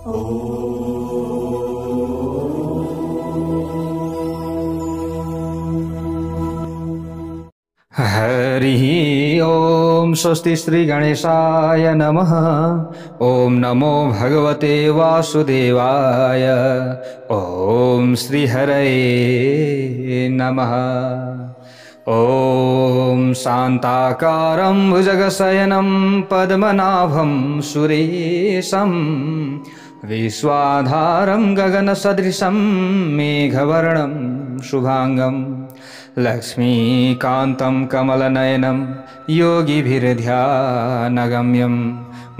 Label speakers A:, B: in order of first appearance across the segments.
A: हरि ओम। स्वस्ति श्री गणेशाय नमः। ओम नमो भगवते वासुदेवाय। ओम श्री हरये नमः। ओम शांताकारं भुजगशयनं पद्मनाभं सुरेशं विश्वाधारं गगनसदृशं मेघवर्णं शुभांगं लक्ष्मीकान्तं कमलनयनं योगिभिर्ध्यानगम्यं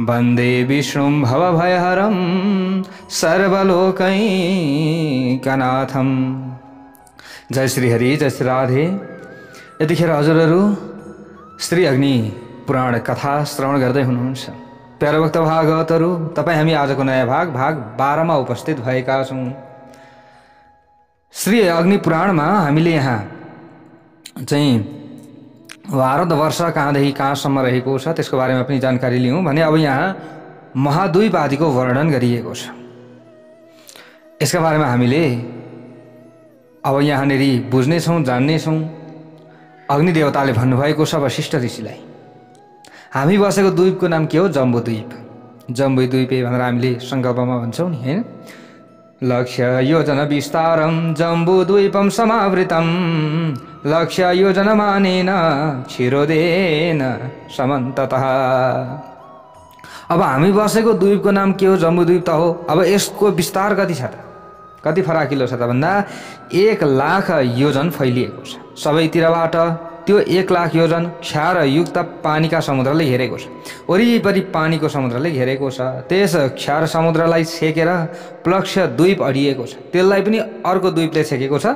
A: वन्दे विष्णुं भवभयहरं सर्वलोकैकनाथं। जय श्री हरि, जय श्री राधे। यतिखेर हजुरहरू श्री अग्नि पुराण कथा श्रवण गर्दै हुनुहुन्छ। प्यारो भक्त भागवतहरू, तपाईँ हामी आजको नयाँ भाग 12 मा उपस्थित भएका छौँ। श्री अग्नि पुराणमा हामीले यहाँ चाहिँ भारतवर्ष कहाँदेखि कहाँसम्म रहेको छ त्यसको बारेमा पनि जानकारी लियौँ भने अब यहाँ महाद्वीप आदिको वर्णन गरिएको छ। यसका बारेमा हामीले अब यहाँनेरि बुझ्नेछौँ, जान्नेछौँ। अग्निदेवताले भन्नुभएको छ वशिष्ठ ऋषिलाई, हामी बसेको द्वीपको नाम के हो? जम्बुद्वीप। जम्बुद्वीपे भनेर हामीले सङ्कल्पमा भन्छौँ नि, हैन? लक्ष्य योजन विस्तारं जम्बुद्वीपं समावृतं लक्ष्य योजनमानेन क्षीरोदेन समन्ततः। अब हामी बसेको द्वीपको नाम के हो? जम्बुद्वीप त हो। अब यसको विस्तार कति छ त? कति फराकिलो छ त भन्दा 1,00,000 योजन फैलिएको छ। सबैतिरबाट त्यो 1,00,000 योजन क्षारयुक्त पानीका समुद्रले घेरेको छ। वरिपरि पानीको समुद्रले घेरेको छ। त्यस क्षार समुद्रलाई छेकेर प्लक्ष द्वीप अडिएको छ। त्यसलाई पनि अर्को द्वीपले छेकेको छ,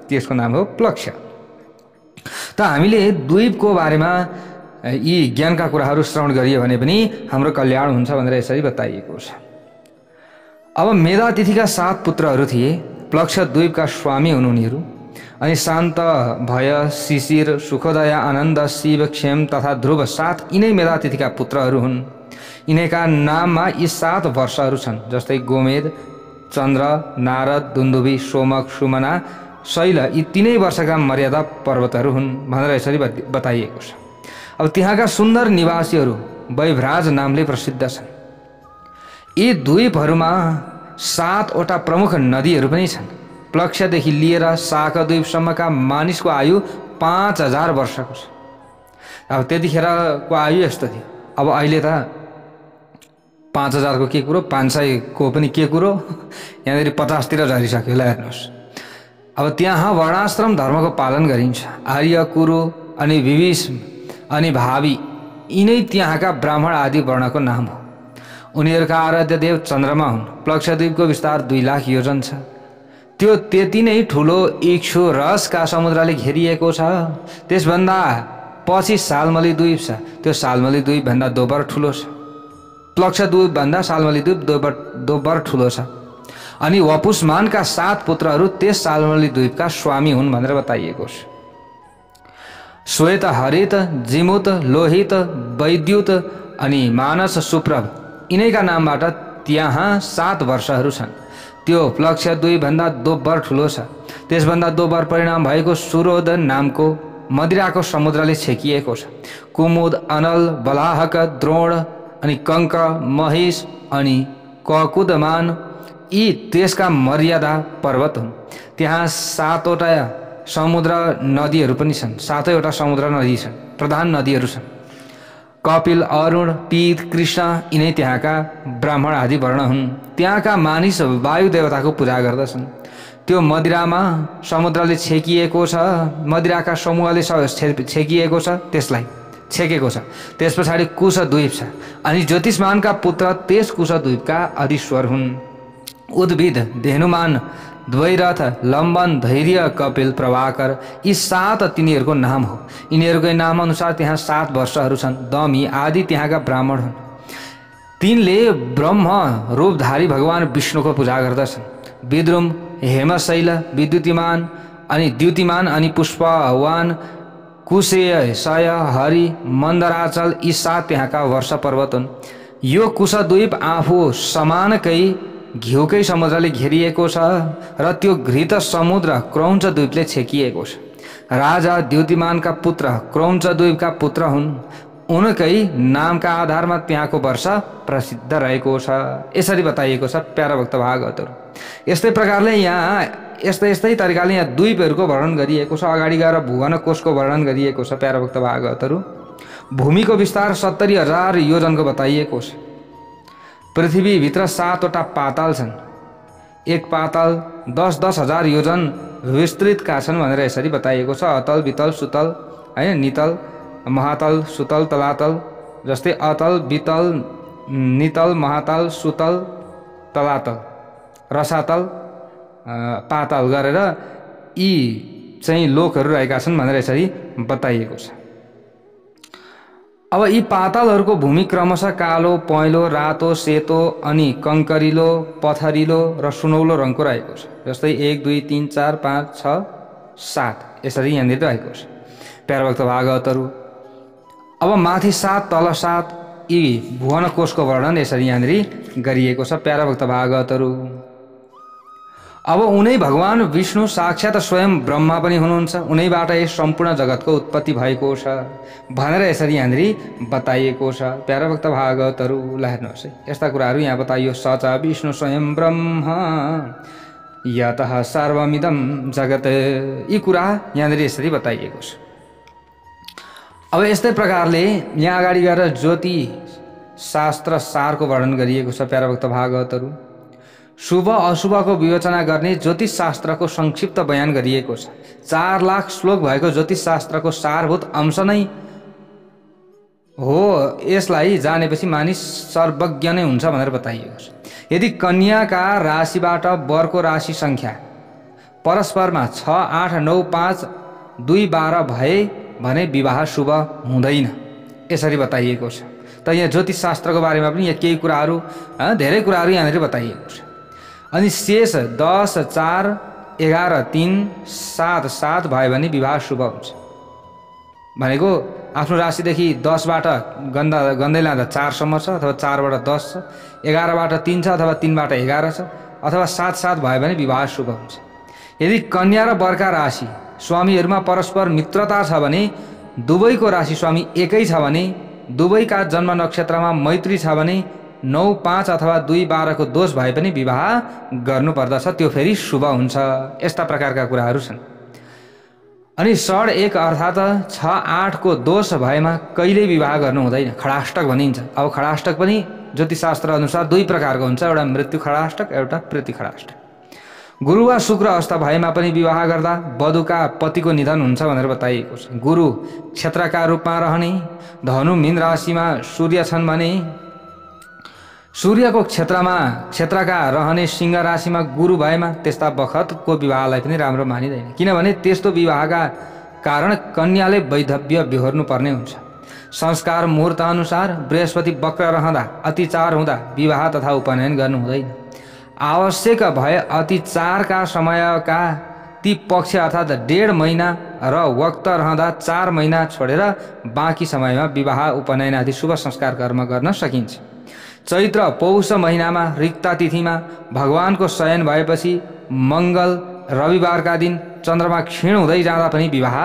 A: त्यसको नाम हो प्लक्ष। त हामीले द्वीपको बारेमा यी ज्ञानका कुराहरू श्रवण गरियो भने पनि हाम्रो कल्याण हुन्छ भनेर यसरी बताइएको छ। अब मेधातिथिका 7 पुत्रहरू थिए। प्लक्ष द्वीपका स्वामी हुन् उनीहरू। अनि शान्त, भय, शिशिर, सुखोदय, आनन्द, शिव, क्षेम तथा ध्रुव 7 यिनै मेधातिथिका पुत्रहरू हुन्। यिनैका नाममा यी 7 वर्षहरू छन्, जस्तै गोमेद, चन्द्र, नारद, दुन्दुभी, सोमक, सुमना, शैल यी 3 वर्षका मर्यादा पर्वतहरू हुन् भनेर यसरी बताइएको छ। अब त्यहाँका सुन्दर निवासीहरू वैभ्राज नामले प्रसिद्ध छन्। यी द्वीपहरूमा 7 वटा प्रमुख नदीहरू पनि छन्। प्लक्षदेखि लिएर शाकद्वीपसम्मका मानिसको आयु 5000 वर्षको छ। अब त्यतिखेरको आयु यस्तो थियो। अब अहिले त 5000 को के कुरो, 500 को पनि के कुरो, यहाँनिर 50 तिर झरिसक्यो। ल हेर्नुहोस्, अब त्यहाँ वर्णाश्रम धर्मको पालन गरिन्छ। आर्य, कुरु अनि विभीषण अनि भावी यिनै त्यहाँका ब्राह्मण आदि वर्णको नाम हो। उनीहरूका आराध्य देव चन्द्रमा हुन्। प्लक्षद्वीपको विस्तार 2,00,000 योजन छ। त्यो त्यति नै ठुलो इक्षुरसका समुद्रले घेरिएको छ। त्यसभन्दा पछि सालमली द्वीप छ। त्यो सालमली द्वीप भन्दा दोब्बर ठुलो छ। प्लक्ष द्वीप भन्दा सालमली द्वीप दोब्बर ठुलो छ। अनि वपुष्मानका 7 पुत्रहरू त्यस सालमली द्वीपका स्वामी हुन् भनेर बताइएको छ। श्वेत, हरित, जिमुत, लोहित, वैद्युत अनि मानस, सुप्रभ यिनैका नामबाट त्यहाँ 7 वर्षहरू छन्। त्यो प्लक्ष द्वीप भन्दा दोब्बर ठुलो छ। त्यसभन्दा दोब्बर परिणाम भएको सुरोध नामको मदिराको समुद्रले छेकिएको छ। कुमुद, अनल, बलाहक, द्रोण अनि कंक, महिष अनि ककुदमान यी त्यसका मर्यादा पर्वत हुन्। त्यहाँ 7 वटा समुद्र नदीहरू पनि छन्। 7 वटा समुद्र नदी छन्, प्रधान नदीहरू छन्। कपिल, अरुण, पीत, कृष्ण यिनै त्यहाँका ब्राह्मण आदि वर्ण हुन्। त्यहाँका मानिस वायु देवताको पूजा गर्दछन्। त्यो मदिरामा समुद्रले छेकिएको छ। मदिराका समूहले छेकिएको छ, त्यसलाई छेकेको छ। त्यस पछाडि कुशद्वीप छ। अनि ज्योतिषमानका पुत्र त्यस कुशद्वीपका अधीश्वर हुन्। उद्भिद, धेनुमान, द्वैरथ, लम्बन, धैर्य, कपिल, प्रभाकर यी 7 तिनीहरूको नाम हो। यिनीहरूकै नाम अनुसार त्यहाँ 7 वर्षहरू छन्। दमी आदि त्यहाँका ब्राह्मण हुन्। तिनले ब्रह्म रूपधारी भगवान विष्णुको पूजा गर्दछन्। विद्रुम, हेमशैल, विद्युतिमान अनि द्युतिमान अनि पुष्पवान, कुशेय, सय, हरि, मन्दराचल यी 7 त्यहाँका वर्ष पर्वत हुन्। यो कुशद्वीप आफू समानकै घिउकै समुद्रले घेरिएको छ र त्यो घृत समुद्र क्रौञ्च द्वीपले छेकिएको छ। राजा द्युतिमानका पुत्र क्रौञ्च द्वीपका पुत्र हुन्। उनकै नामका आधारमा त्यहाँको वर्ष प्रसिद्ध रहेको छ। यसरी बताइएको छ प्यारा भक्त भागवतहरू। यस्तै प्रकारले यहाँ यस्तै तरिकाले यहाँ द्वीपहरूको वर्णन गरिएको छ। अगाडि गएर भुवन कोशको वर्णन गरिएको छ प्यारा भक्त भागवतहरू। भूमिको विस्तार 70,000 योजनको बताइएको छ। पृथ्वीभित्र 7वटा पाताल छन्। एक पाताल 10,000 योजन विस्तृतका छन् भनेर यसरी बताइएको छ। अतल वितल सुतल हैन, नितल महातल सुतल तलातल, जस्तै अतल वितल नितल महातल सुतल तलातल रसातल पाताल गरेर यी चाहिँ लोकहरू रहेका छन् भनेर यसरी बताइएको छ। अब यी पातालहरूको भूमि क्रमशः कालो, पहेँलो, रातो, सेतो अनि कङ्करिलो, पथरिलो र सुनौलो रङको रहेको छ। जस्तै 1 2 3 4 5 6 7 यसरी यहाँनिर रहेको छ प्यारा भक्त भागवतहरू। अब माथि 7 तल 7 यी भुवन कोशको वर्णन यसरी यहाँनिर गरिएको छ प्यारा भक्त भागवतहरू। अब उनै भगवान विष्णु साक्षात स्वयं ब्रह्मा पनि हुनुहुन्छ। उनैबाट यस सम्पूर्ण जगतको उत्पत्ति भएको छ भनेर यसरी यहाँनिर बताइएको छ प्यारा भक्त भागवतहरू। ल हेर्नुहोस् है, यस्ता कुराहरू यहाँ बताइयो। स च विष्णु स्वयं ब्रह्म यतः सर्वमिदं जगत, यी कुरा यहाँनिर यसरी बताइएको छ। अब यस्तै प्रकारले यहाँ अगाडि गएर ज्योति शास्त्र सारको वर्णन गरिएको छ प्यारा भक्त भागवतहरू। शुभ अशुभको विवेचना गर्ने ज्योतिष शास्त्रको संक्षिप्त बयान गरिएको छ। 4 लाख श्लोक भएको ज्योतिष शास्त्रको सारभूत अंश नै हो। यसलाई जानेपछि मानिस सर्वज्ञ नै हुन्छ भनेर बताइएको छ। यदि कन्याका राशिबाट वरको राशि संख्या परस्परमा 6 8 9 5 2 12 भए भने विवाह शुभ हुँदैन, यसरी बताइएको छ। त यहाँ ज्योतिष शास्त्रको बारेमा पनि यहाँ केही कुराहरू धेरै कुराहरू यहाँनिर बताइएको छ। अनि शेष 10 4 11 3 7 7 भयो भने विवाह शुभ हुन्छ भनेको आफ्नो राशिदेखि 10बाट गन्दै लाँदा 4 सम्म छ, अथवा 4बाट 10 छ, 11बाट 3 छ, अथवा 3बाट 11 छ, अथवा 7 7 भयो भने विवाह शुभ हुन्छ। यदि कन्या र वरका राशि स्वामीहरूमा परस्पर मित्रता छ भने, दुवैको राशि स्वामी एकै छ भने, दुवैका जन्म नक्षत्रमा मैत्री छ भने 9 5 अथवा 2 12 को दोष भए पनि विवाह गर्नुपर्दछ, त्यो फेरि शुभ हुन्छ। यस्ता प्रकारका कुराहरू छन्। अनि षड 1 अर्थात 6 8 को दोष भएमा कहिल्यै विवाह गर्नु हुँदैन, खडाष्टक भनिन्छ। अब खडाष्टक पनि ज्योतिषशास्त्र अनुसार 2 प्रकारको हुन्छ, एउटा मृत्यु खडाष्टक, एउटा प्रीति खडाष्टक। गुरु वा शुक्र अवस्था भएमा पनि विवाह गर्दा वधुका पतिको निधन हुन्छ भनेर बताइएको छ। गुरु क्षेत्रका रूपमा रहने, धनु मीन राशिमा सूर्य छन् भने सूर्यको क्षेत्रका रहने सिंह राशिमा गुरु भएमा त्यस्ता बखतको विवाहलाई पनि राम्रो मानिँदैन, किनभने त्यस्तो विवाहका कारण कन्याले वैधव्य बिहोर्नु पर्ने हुन्छ। संस्कार मुहूर्त अनुसार बृहस्पति वक्र रहँदा अतिचार हुँदा विवाह तथा उपनयन गर्नु हुँदैन। आवश्यक भए अतिचारका समयका ती पक्ष अर्थात् 1.5 महिना र वक्त रहँदा 4 महिना छोडेर बाँकी समयमा विवाह उपनयन आदि शुभ संस्कार कर्म गर्न सकिन्छ। चैत्र पौष महिनामा रिक्ता तिथिमा भगवानको शयन भएपछि मंगल रविवारका दिन चन्द्रमा क्षीण हुँदै जाँदा पनि विवाह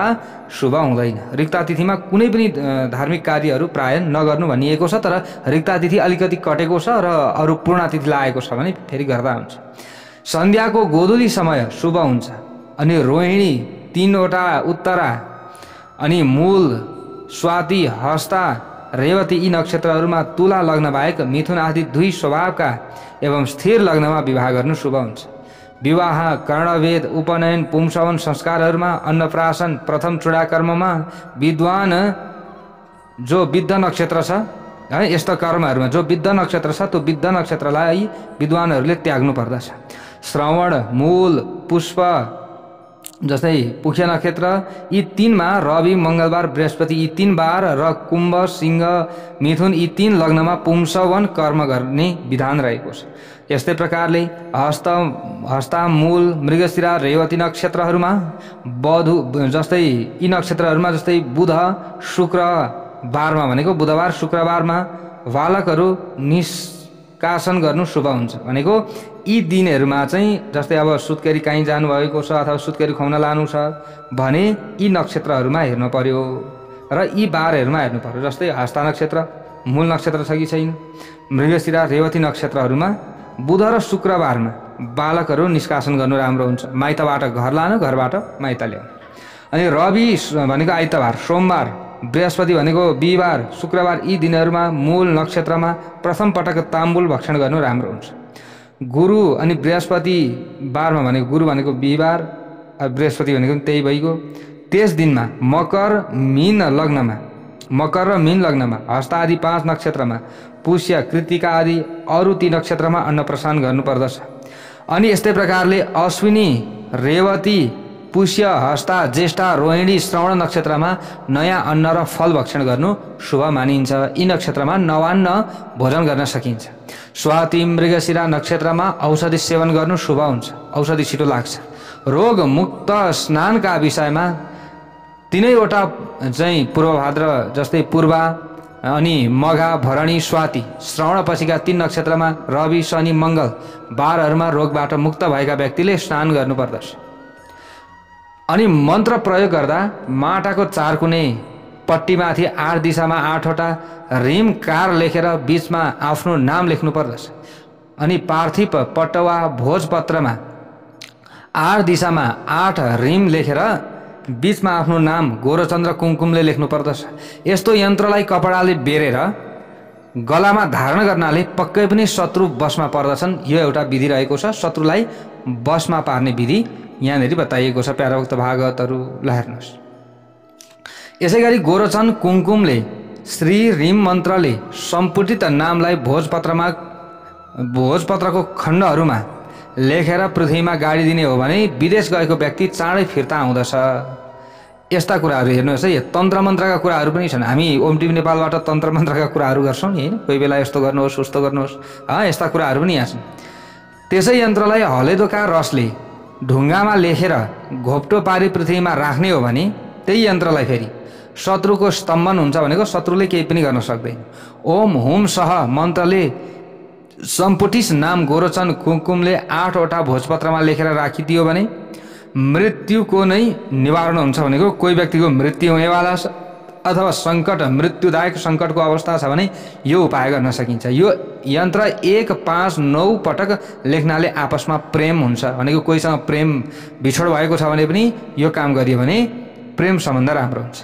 A: शुभ हुँदैन। रिक्ता तिथिमा कुनै पनि धार्मिक कार्यहरू प्राय नगर्नु भनिएको छ, तर रिक्ता तिथि अलिकति कटेको छ र अरू पूर्ण तिथि लागेको छ भने फेरि गर्दा हुन्छ। सन्ध्याको गोधुली समय शुभ हुन्छ। अनि रोहिणी 3 वटा उत्तरा अनि मूल स्वाति हस्ता रेवती यी नक्षत्रहरूमा तुला लग्न बाहेक मिथुन आदि 2 स्वभावका एवं स्थिर लग्नमा विवाह गर्नु शुभ हुन्छ। विवाह कर्णवेद उपनयन पुंसवन संस्कारहरूमा अन्नप्राशन प्रथम चूडाकर्ममा विद्वान जो विद्ध नक्षत्र छ है, यस्ता कर्महरूमा जो विद्ध नक्षत्र छ त्यो विद्ध नक्षत्रलाई विद्वानहरूले त्याग्नु पर्दछ। श्रवण मूल पुष्प जस्तै पुष्य नक्षत्र यी 3 मा रवि मंगलबार बृहस्पति यी 3 बार र कुम्भ सिंह मिथुन यी 3 लग्नमा पुंसवन कर्म गर्ने विधान रहेको छ। यस्तै प्रकारले हस्ता मूल मृगशिरा रेवती नक्षत्रहरूमा जस्तै यी नक्षत्रहरूमा जस्तै बुध शुक्र बारमा भनेको बुधबार शुक्रबारमा बालकहरू निष्कासन गर्नु शुभ हुन्छ भनेको यी दिनहरूमा चाहिँ जस्तै अब सुत्केरी काहीँ जानुभएको छ अथवा सुत्केरी खुवाउन लानु छ भने यी नक्षत्रहरूमा हेर्नु पर्यो र यी बारहरूमा हेर्नु पर्यो। जस्तै हस्ता नक्षत्र मूल नक्षत्र छ कि छैन, मृगशिरा रेवती नक्षत्रहरूमा बुध र शुक्रबारमा बालकहरू निष्कासन गर्नु राम्रो हुन्छ। माइतबाट घर लानु, घरबाट माइत ल्याउनु। अनि रवि भनेको आइतबार, सोमबार, बृहस्पति भनेको बिहिबार, शुक्रबार यी दिनहरूमा मूल नक्षत्रमा प्रथम पटक ताम्बुल भक्षण गर्नु राम्रो हुन्छ। गुरु अनि बृहस्पति बारमा भनेको गुरु भनेको बिहिबार, बृहस्पति भनेको त्यही भइगयो। त्यस दिनमा मकर र मीन लग्नमा हस्ता आदि 5 नक्षत्रमा पुष्य कृतिका आदि अरू ती नक्षत्रमा अन्नप्रसान गर्नुपर्दछ। अनि यस्तै प्रकारले अश्विनी रेवती पुष्य हस्ता ज्येष्ठा रोहिणी श्रवण नक्षत्रमा नयाँ अन्न र फल भक्षण गर्नु शुभ मानिन्छ। यी नक्षत्रमा नवान्न भोजन गर्न सकिन्छ। स्वाति मृगशिरा नक्षत्रमा औषधि सेवन गर्नु शुभ हुन्छ, औषधि छिटो लाग्छ। रोग मुक्त स्नानका विषयमा तीनैवटा चाहिँ पूर्वभाद्र जस्तै पूर्वा अनि मघा भरणी स्वाति श्रवण पछिका 3 नक्षत्रमा रवि शनि मङ्गल बारहरूमा रोगबाट मुक्त भएका व्यक्तिले स्नान गर्नुपर्दछ। अनि मन्त्र प्रयोग गर्दा माटाको 4 कुने पट्टीमाथि 8 दिशामा 8 वटा रिम कार लेखेर बीचमा आफ्नो नाम लेख्नु पर्दछ। अनि पार्थिव पट्टवा भोजपत्रमा 8 दिशामा 8 रिम लेखेर बीचमा आफ्नो नाम गोरचन्द्र कुमकुमले लेख्नु पर्दछ। यस्तो यन्त्रलाई कपडाले बेरेर गलामा धारण गर्नाले पक्कै पनि शत्रु बसमा पर्दछन्। यो एउटा विधि रहेको छ, शत्रुलाई बसमा पार्ने विधि यहाँनिर बताइएको छ प्याराभक्त भागवतहरूलाई हेर्नुहोस्। यसै गरी गोरचन कुमकुमले श्री रिम मन्त्रले सम्पुटित नामलाई भोजपत्रको खण्डहरूमा लेखेर पृथ्वीमा गाडिदिने हो भने विदेश गएको व्यक्ति चाँडै फिर्ता आउँदछ। यस्ता कुराहरू हेर्नुहोस् है, तन्त्र मन्त्रका कुराहरू पनि छन्। हामी ओम टिभी नेपालबाट तन्त्र मन्त्रका कुराहरू गर्छौँ नि, होइन? कोही बेला यस्तो गर्नुहोस् उस्तो गर्नुहोस्, यस्ता कुराहरू पनि यहाँ छन्। त्यसै यन्त्रलाई हलेदोका रसले ढुङ्गामा लेखेर घोप्टो पारी पृथ्वीमा राख्ने हो भने त्यही यन्त्रलाई फेरि शत्रुको स्तम्भन हुन्छ भनेको शत्रुले केही पनि गर्न सक्दैन। ओम हुम सह मन्त्रले सम्पुटिस नाम गोरचन कुमकुमले 8 वटा भोजपत्रमा लेखेर राखिदियो भने मृत्युको नै निवारण हुन्छ भनेको कोही व्यक्तिको मृत्यु हुनेवाला छ अथवा सङ्कट मृत्युदायक सङ्कटको अवस्था छ भने यो उपाय गर्न सकिन्छ। यो यन्त्र 1, 5, 9 पटक लेख्नाले आपसमा प्रेम हुन्छ भनेको कोहीसँग प्रेम बिछोड भएको छ भने पनि यो काम गरियो भने प्रेम सम्बन्ध राम्रो हुन्छ।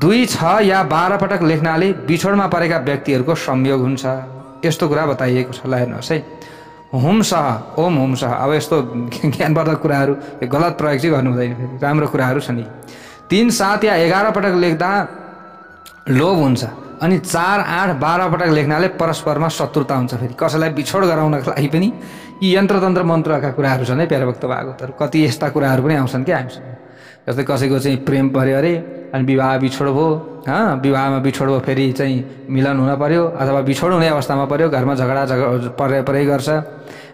A: 2, 6 या 12 पटक लेख्नाले बिछोडमा परेका व्यक्तिहरूको संयोग हुन्छ। यस्तो कुरा बताइएको छ। ल हेर्नुहोस् है, हुम सह ओम हुम सह। अब यस्तो ज्ञानवर्धक कुराहरू गलत प्रयोग चाहिँ गर्नु हुँदैन, फेरि राम्रो कुराहरू छन्। 3, 7 या 11 पटक लेख्दा लोभ हुन्छ। अनि 4, 8, 12 पटक लेख्नाले परस्परमा शत्रुता हुन्छ। फेरि कसैलाई बिछोड गराउनको लागि पनि यी यन्त्रतन्त्र मन्त्रका कुराहरू छन् है प्याराभक्त भागवतहरू। कति यस्ता कुराहरू पनि आउँछन् क्या हामीसँग। जस्तै कसैको चाहिँ प्रेम पर्यो अरे अनि विवाह बिछोड भयो, विवाहमा बिछोड भयो, फेरि चाहिँ मिलन हुन पर्यो अथवा बिछोड हुने अवस्थामा पर्यो, घरमा झगडा परै गर्छ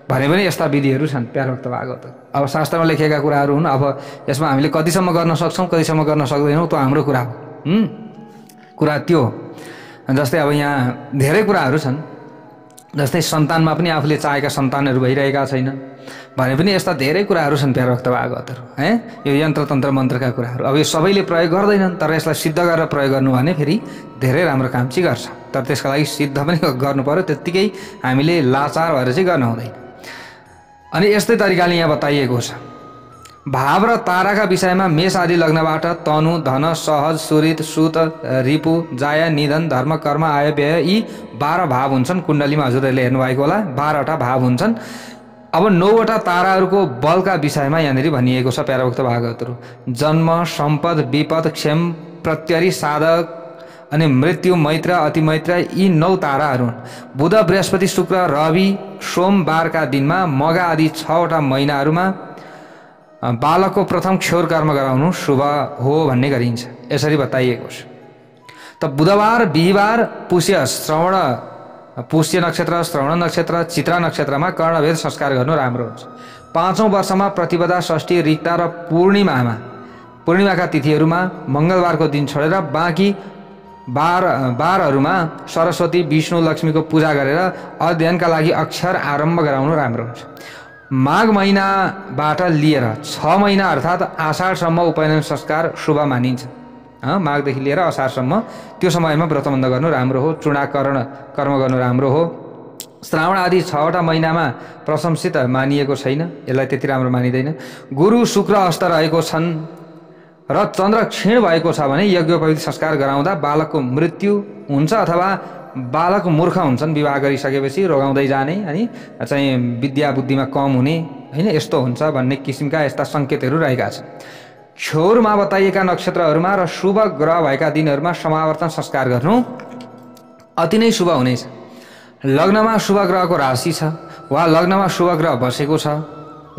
A: भने पनि यस्ता विधिहरू छन् प्याराभक्त भागवत। अब शास्त्रमा लेखेका कुराहरू हुन्। अब यसमा हामीले कतिसम्म गर्न सक्छौँ कतिसम्म गर्न सक्दैनौँ त्यो हाम्रो कुरा हो। कुरा त्यो जस्तै अब यहाँ धेरै कुराहरू छन्। जस्तै सन्तानमा पनि आफूले चाहेका सन्तानहरू भइरहेका छैन भने पनि यस्ता धेरै कुराहरू छन् प्याराभक्त भागवतहरू है। यो यन्त्रतन्त्र मन्त्रका कुराहरू अब यो सबैले प्रयोग गर्दैनन्, तर यसलाई सिद्ध गरेर प्रयोग गर्नु भने फेरि धेरै राम्रो काम चाहिँ गर्छ। तर त्यसका लागि सिद्ध पनि गर्नु पर्यो, त्यत्तिकै हामीले लाचार भएर चाहिँ गर्न हुँदैन। अनि यस्तै तरिकाले यहाँ बताइएको छ भाव र ताराका विषयमा मेष आदि लग्नबाट तनु धन सहज सुरित सुत रिपु जाया निधन धर्म कर्म आय व्यय यी 12 भाव हुन्छन्। कुण्डलीमा हजुरहरूले हेर्नुभएको होला 12 वटा भाव हुन्छन्। अब 9 वटा ताराहरूको बलका विषयमा यहाँनिर भनिएको छ प्याराभक्त भागवतहरू। जन्म सम्पद विपद क्षेम प्रत्यरि साधक अनि मृत्यु मैत्र अतिमैत्र यी 9 ताराहरू बुध बृहस्पति शुक्र रवि सोमबारका दिनमा मघा आदि 6 वटा महिनाहरूमा बालकको प्रथम क्षौर कर्म गराउनु शुभ हो भन्ने गरिन्छ। यसरी बताइएको छ। त बुधबार बिहिबार पुष्य नक्षत्र श्रवण नक्षत्र चित्रा नक्षत्रमा कर्णभेद संस्कार गर्नु राम्रो हुन्छ। 5औं वर्षमा प्रतिपदा षष्ठी रिक्ता र पूर्णिमाका तिथिहरूमा मङ्गलबारको दिन छोडेर बाँकी बारहरूमा सरस्वती विष्णु लक्ष्मीको पूजा गरेर अध्ययनका लागि अक्षर आरम्भ गराउनु राम्रो हुन्छ। माघ महिनाबाट लिएर 6 महिना अर्थात् आषाढसम्म उपनयन संस्कार शुभ मानिन्छ। माघदेखि लिएर असारसम्म त्यो समयमा व्रतबन्ध गर्नु राम्रो हो। चूडाकरण कर्म गर्नु राम्रो हो। श्रावण आदि 6वटा महिनामा प्रशंसित मानिएको छैन, यसलाई त्यति राम्रो मानिँदैन। गुरु शुक्र अस्त रहेको छन् र चन्द्र क्षीण भएको छ भने यज्ञोपवीत संस्कार गराउँदा बालकको मृत्यु हुन्छ अथवा बालक मूर्ख हुन्छन्, विवाह गरिसकेपछि रोगाउँदै जाने अनि चाहिँ विद्या बुद्धिमा कम हुने हैन, यस्तो हुन्छ भन्ने किसिमका यस्ता सङ्केतहरू रहेका छन्। क्षौरमा बताइएका नक्षत्रहरूमा र शुभ ग्रह भएका दिनहरूमा समावर्तन संस्कार गर्नु अति नै शुभ हुनेछ। लग्नमा शुभ ग्रहको राशि छ वा लग्नमा शुभ ग्रह बसेको छ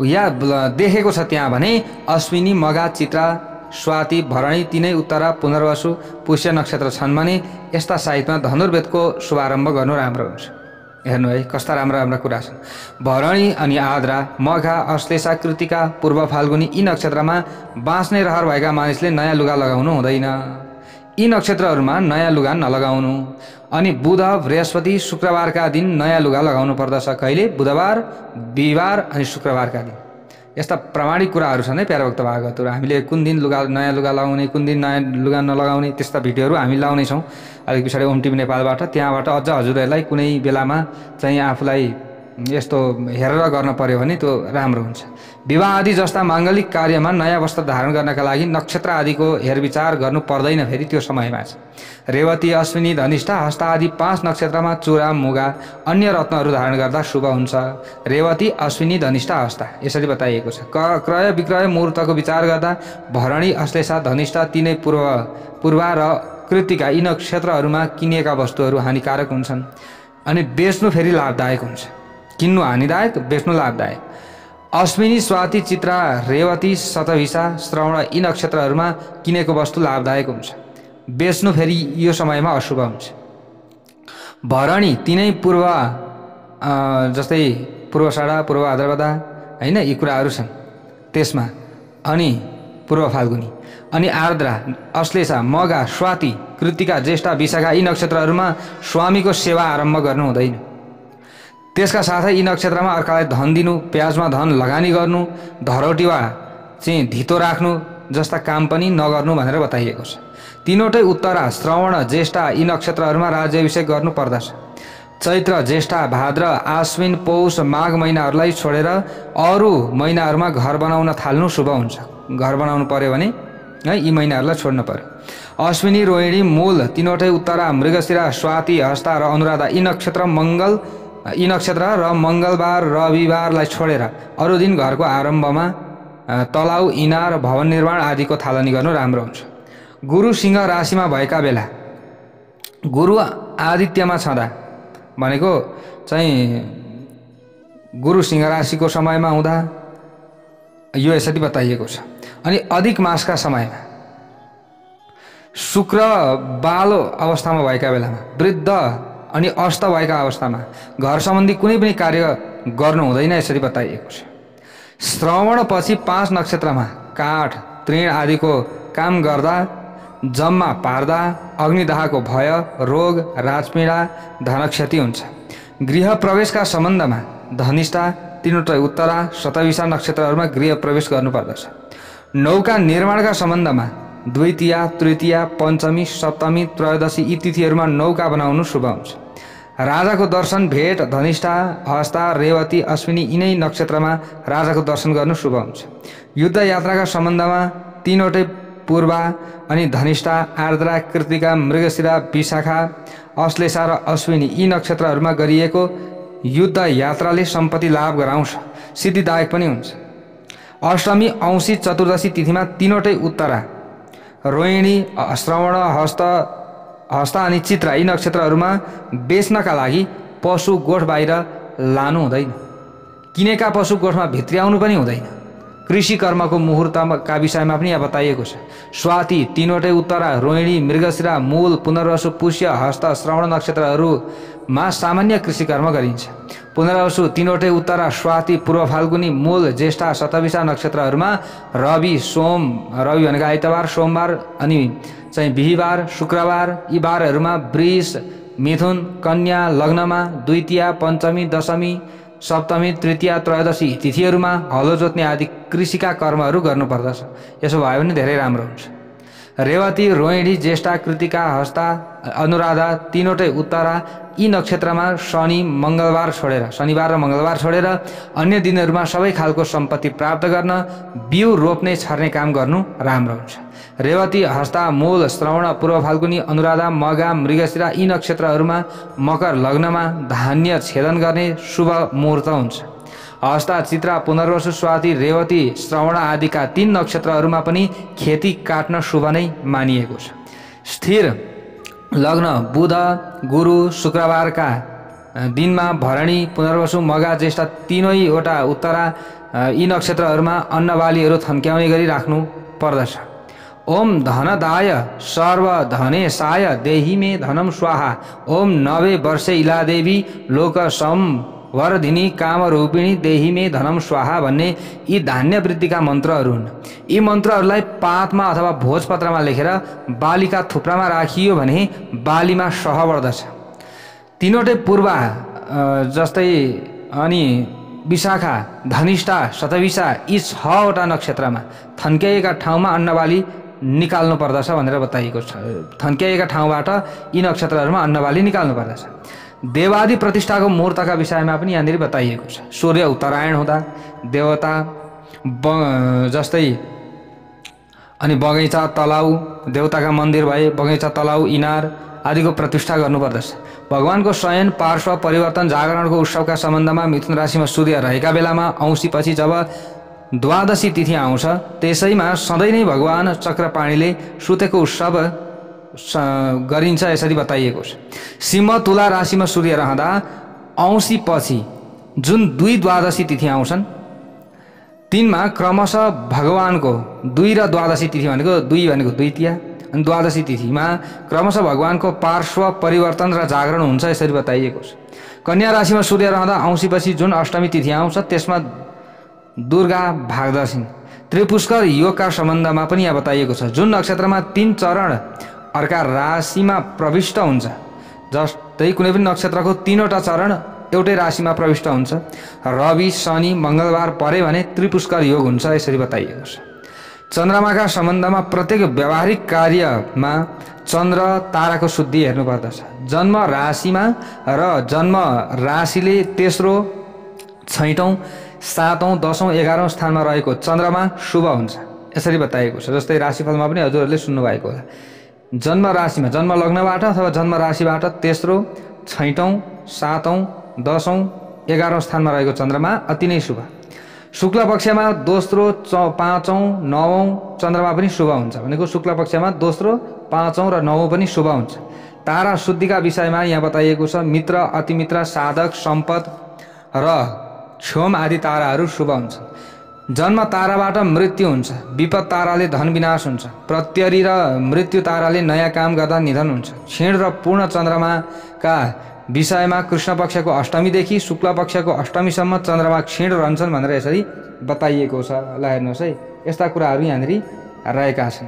A: या देखेको छ त्यहाँ भने अश्विनी, मघा, चित्रा, स्वाति, भरणी तिनै उत्तरा, पुनर्वसु, पुष्य नक्षत्र छन् भने यस्ता साइतमा धनुर्वेदको शुभारम्भ गर्नु राम्रो हुन्छ। हेर्नु है कस्ता राम्रा राम्रा कुरा छन्। भरणी अनि आद्रा, मघा, अश्लेषा, कृतिका, पूर्व फाल्गुनी यी नक्षत्रमा बाँच्ने रहर भएका मानिसले नयाँ लुगा लगाउनु हुँदैन। यी नक्षत्रहरूमा नयाँ लुगा नलगाउनु। अनि बुध, बृहस्पति, शुक्रबारका दिन नयाँ लुगा लगाउनु पर्दछ। कहिले? बुधबार, बिहिबार अनि शुक्रबारका दिन। यस्ता प्रामाणिक कुराहरू छन् है प्यारभक्त भागवतहरू। हामीले कुन दिन नयाँ लुगा लगाउने, कुन दिन नयाँ लुगा नलगाउने त्यस्ता भिडियोहरू हामी लाउनेछौँ अलिक पछाडि ओम टिभी नेपालबाट। त्यहाँबाट अझ हजुरहरूलाई कुनै बेलामा चाहिँ आफूलाई यस्तो हेरेर गर्न पर्यो भने त्यो राम्रो हुन्छ। विवाह आदि जस्ता माङ्गलिक कार्यमा नयाँ वस्त्र धारण गर्नका लागि नक्षत्र आदिको हेरविचार गर्नु पर्दैन फेरि त्यो समयमा चाहिँ। रेवती, अश्विनी, धनिष्ठा, हस्त आदि 5 नक्षत्रमा चूरा, मुगा, अन्य रत्नहरू धारण गर्दा शुभ हुन्छ। रेवती, अश्विनी, धनिष्ठा, हस्त यसरी बताइएको छ। क्रय विक्रय मुहूर्तको विचार गर्दा भरणी, अश्लेषा, धनिष्ठा तिनै पूर्वा र कृतिका यी नक्षत्रहरूमा किनिएका वस्तुहरू हानिकारक हुन्छन् अनि बेच्नु फेरि लाभदायक हुन्छ। किन्नु हानिदायक, बेच्नु लाभदायक। अश्विनी, स्वाति, चित्रा, रेवती, शतभिषा, श्रवण यी नक्षत्रहरूमा किनेको वस्तु लाभदायक हुन्छ। बेच्नु फेरि यो समयमा अशुभ हुन्छ। भरणी तिनै पूर्व जस्तै पूर्वषाढा, पूर्व भाद्रपदा हैन यी कुराहरू छन् त्यसमा। अनि पूर्व फाल्गुनी अनि आर्द्रा, अश्लेषा, मघा, स्वाति, कृतिका, ज्येष्ठा, विशाखा यी नक्षत्रहरूमा स्वामीको सेवा आरम्भ गर्नु हुँदैन। त्यसका साथै यी नक्षत्रमा अर्कालाई धन दिनु, प्याजमा धन लगानी गर्नु, धरौटी वा चाहिँ धितो राख्नु जस्ता काम पनि नगर्नु भनेर बताइएको छ। तीनवटै उत्तरा, श्रवण, ज्येष्ठा यी नक्षत्रहरूमा राज्याभिषेक गर्नु पर्दछ। चैत्र, ज्येष्ठा, भाद्र, आश्विन, पौष, माघ महिनाहरूलाई छोडेर अरू महिनाहरूमा घर बनाउन थाल्नु शुभ हुन्छ। घर बनाउनु पर्यो भने है यी महिनाहरूलाई छोड्नु पर्यो। अश्विनी, रोहिणी, मूल तीनवटै उत्तरा, मृगशिरा, स्वाति, हस्ता र अनुराधा यी नक्षत्र र मङ्गलबार, रविबारलाई छोडेर अरू दिन घरको आरम्भमा तलाउ, इनार, भवन निर्माण आदिको थालनी गर्नु राम्रो हुन्छ। गुरु सिंह राशिमा भएका बेला, गुरु आदित्यमा छँदा भनेको चाहिँ गुरु सिंह राशिको समयमा हुँदा यो यसरी बताइएको छ। अनि अधिक मासका समयमा, शुक्र बालो अवस्थामा भएका बेलामा, वृद्ध अनि अस्त भएका अवस्थामा घर सम्बन्धी कुनै पनि कार्य गर्नु हुँदैन यसरी बताइएको छ। श्रवण पछि 5 नक्षत्रमा काठ, तृण आदिको काम गर्दा, जम्मा पार्दा अग्निदाहको भय, रोग, राजपीडा, धनक्षति हुन्छ। गृह प्रवेशका सम्बन्धमा धनिष्ठा, तीनवटै उत्तरा, शतभिषा नक्षत्रहरूमा गृह प्रवेश गर्नुपर्दछ। नौका निर्माणका सम्बन्धमा द्वितीया, तृतीया, पञ्चमी, सप्तमी, त्रयोदशी यी तिथिहरूमा नौका बनाउनु शुभ हुन्छ। राजाको दर्शन, भेट धनिष्ठा, हस्ता, रेवती, अश्विनी यिनै नक्षत्रमा राजाको दर्शन गर्नु शुभ हुन्छ। युद्ध यात्राका सम्बन्धमा तीनवटै पूर्वा अनि धनिष्ठा, आर्द्रा, कृतिका, मृगशिरा, विशाखा, अश्लेषा र अश्विनी यी नक्षत्रहरूमा गरिएको युद्ध यात्राले सम्पत्ति लाभ गराउँछ, सिद्धिदायक पनि हुन्छ। अष्टमी, औँसी, चतुर्दशी तिथिमा तीनवटै उत्तरा, रोहिणी, श्रवण, हस्ता अनि चित्रा यी नक्षत्रहरूमा बेच्नका लागि पशु गोठ बाहिर लानु हुँदैन। किनेका पशु गोठमा भित्र्याउनु पनि हुँदैन। कृषि कर्मको मुहुर्तका विषयमा पनि यहाँ बताइएको छ। स्वाति, तीनवटै उत्तरा, रोहिणी, मृगशिरा, मूल, पुनर्वसु, पुष्य, हस्त, श्रवण नक्षत्रहरूमा सामान्य कृषि कर्म गरिन्छ। पुनर्वसु, तीनवटै उत्तरा, स्वाति, पूर्व फाल्गुनी, मूल, ज्येष्ठा, शतभिषा नक्षत्रहरूमा रवि भनेको आइतबार, सोमबार अनि चाहिँ बिहिबार, शुक्रबार यी बारहरूमा वृष, मिथुन, कन्या लग्नमा द्वितीया, पञ्चमी, दशमी, सप्तमी, तृतीया, त्रयोदशी तिथिहरूमा हलो जोत्ने आदि कृषिका कर्महरू गर्नुपर्दछ। यसो भयो भने धेरै राम्रो हुन्छ। रेवती, रोहिणी, ज्येष्ठा, कृतिका, हस्ता, अनुराधा, तीनवटै उत्तरा यी नक्षत्रमा शनिबार र मङ्गलबार छोडेर अन्य दिनहरूमा सबै खालको सम्पत्ति प्राप्त गर्न, बिउ रोप्ने छर्ने काम गर्नु राम्रो हुन्छ। रेवती, हस्ता, मूल, श्रवण, पूर्व फाल्गुनी, अनुराधा, मघा, मृगशिरा यी नक्षत्रहरूमा मकर लग्नमा धान्य छेदन गर्ने शुभ मुहुर्त हुन्छ। हस्ता, चित्रा, पुनर्वसु, स्वाति, रेवती, श्रवण आदिका 3 नक्षत्रहरूमा पनि खेती काट्न शुभ नै मानिएको छ। स्थिर लग्न बुध, गुरु, शुक्रबारका दिनमा भरणी, पुनर्वसु, मघा, ज्येष्ठा तीनैवटा उत्तरा यी नक्षत्रहरूमा अन्नबालीहरू थन्क्याउने गरी राख्नु पर्दछ। ओम धनदाय सर्वधनेशाय देहि मे धनम स्वाहा। ओम नवे वर्षे इलादेवी लोक संवर्धिनी कामरूपिणी देहि मे धनम स्वाहा भन्ने यी धान्य वृद्धिका मन्त्रहरू हुन्। यी मन्त्रहरूलाई पातमा अथवा भोजपत्रमा लेखेर बालीका थुप्रामा राखियो भने बालीमा सह बढ्दछ। तीनवटै पूर्वा जस्तै अनि विशाखा, धनिष्ठा, शतभिषा यी 6वटा नक्षत्रमा थन्क्याइएका ठाउँमा अन्नबाली निकाल्नु पर्दछ भनेर बताइएको छ। थन्क्याइएका ठाउँबाट यी नक्षत्रहरूमा अन्नबाली निकाल्नु पर्दछ। देवादि प्रतिष्ठाको मुहुर्तका विषयमा पनि यहाँनिर बताइएको छ। सूर्य उत्तरायण हुँदा देवता जस्तै अनि बगैँचा, तलाउ, देवताका मन्दिर भए बगैँचा, तलाउ, इनार आदिको प्रतिष्ठा गर्नुपर्दछ। भगवानको शयन, पार्श्व परिवर्तन, जागरणको उत्सवका सम्बन्धमा मिथुन राशिमा सूर्य रहेका बेलामा औँसीपछि जब द्वादशी तिथि आउँछ त्यसैमा सधैँ नै भगवान चक्रपाणीले सुतेको उत्सव गरिन्छ यसरी बताइएको छ। सिंह, तुला राशिमा सूर्य रहँदा औँसीपछि जुन 2 द्वादशी तिथि आउँछन् तिनमा क्रमशः भगवानको 2 र द्वादशी तिथि भनेको 2 भनेको द्वितीया अनि द्वादशी तिथिमा क्रमशः भगवानको पार्श्व परिवर्तन र जागरण हुन्छ यसरी बताइएको छ। कन्या राशिमा सूर्य रहँदा औँसीपछि जुन अष्टमी तिथि आउँछ त्यसमा दुर्गा भाग्दछिन्। त्रिपुष्कर योगका सम्बन्धमा पनि यहाँ बताइएको छ। जुन नक्षत्रमा 3 चरण अर्का राशिमा प्रविष्ट हुन्छ, जस्तै कुनै पनि नक्षत्रको 3वटा चरण एउटै राशिमा प्रविष्ट हुन्छ, रवि, शनि, मङ्गलबार परे भने त्रिपुष्कर योग हुन्छ यसरी बताइएको छ। चन्द्रमाका सम्बन्धमा प्रत्येक व्यावहारिक कार्यमा चन्द्र ताराको शुद्धि हेर्नुपर्दछ। जन्म राशिमा र जन्म राशिले तेस्रो, छैटौँ, 7औं, 10औं, 11औं स्थानमा रहेको चन्द्रमा शुभ हुन्छ यसरी बताइएको छ। जस्तै राशिफलमा पनि हजुरहरूले सुन्नुभएको होला। जन्म राशिमा जन्म लग्नबाट अथवा जन्म राशिबाट तेस्रो, छैटौँ, 7औं, 10औं, 11औं स्थानमा रहेको चन्द्रमा अति नै शुभ। शुक्ल पक्षमा दोस्रो, 5औं, 9औं चन्द्रमा पनि शुभ हुन्छ भनेको शुक्ल पक्षमा दोस्रो, 5औं र 9औं पनि शुभ हुन्छ। तारा शुद्धिका विषयमा यहाँ बताइएको छ। मित्र, अतिमित्र, साधक, सम्पद र क्षोम आदि ताराहरू शुभ हुन्छ। जन्म ताराबाट मृत्यु हुन्छ, विपद ताराले धन विनाश हुन्छ, प्रत्यरी र मृत्यु ताराले नयाँ काम गर्दा निधन हुन्छ। क्षीण र पूर्ण चन्द्रमाका विषयमा कृष्ण पक्षको अष्टमीदेखि शुक्ल पक्षको अष्टमीसम्म चन्द्रमा क्षीण रहन्छन् भनेर यसरी बताइएको छ। ल हेर्नुहोस् है, यस्ता कुराहरू यहाँनिर रहेका छन्।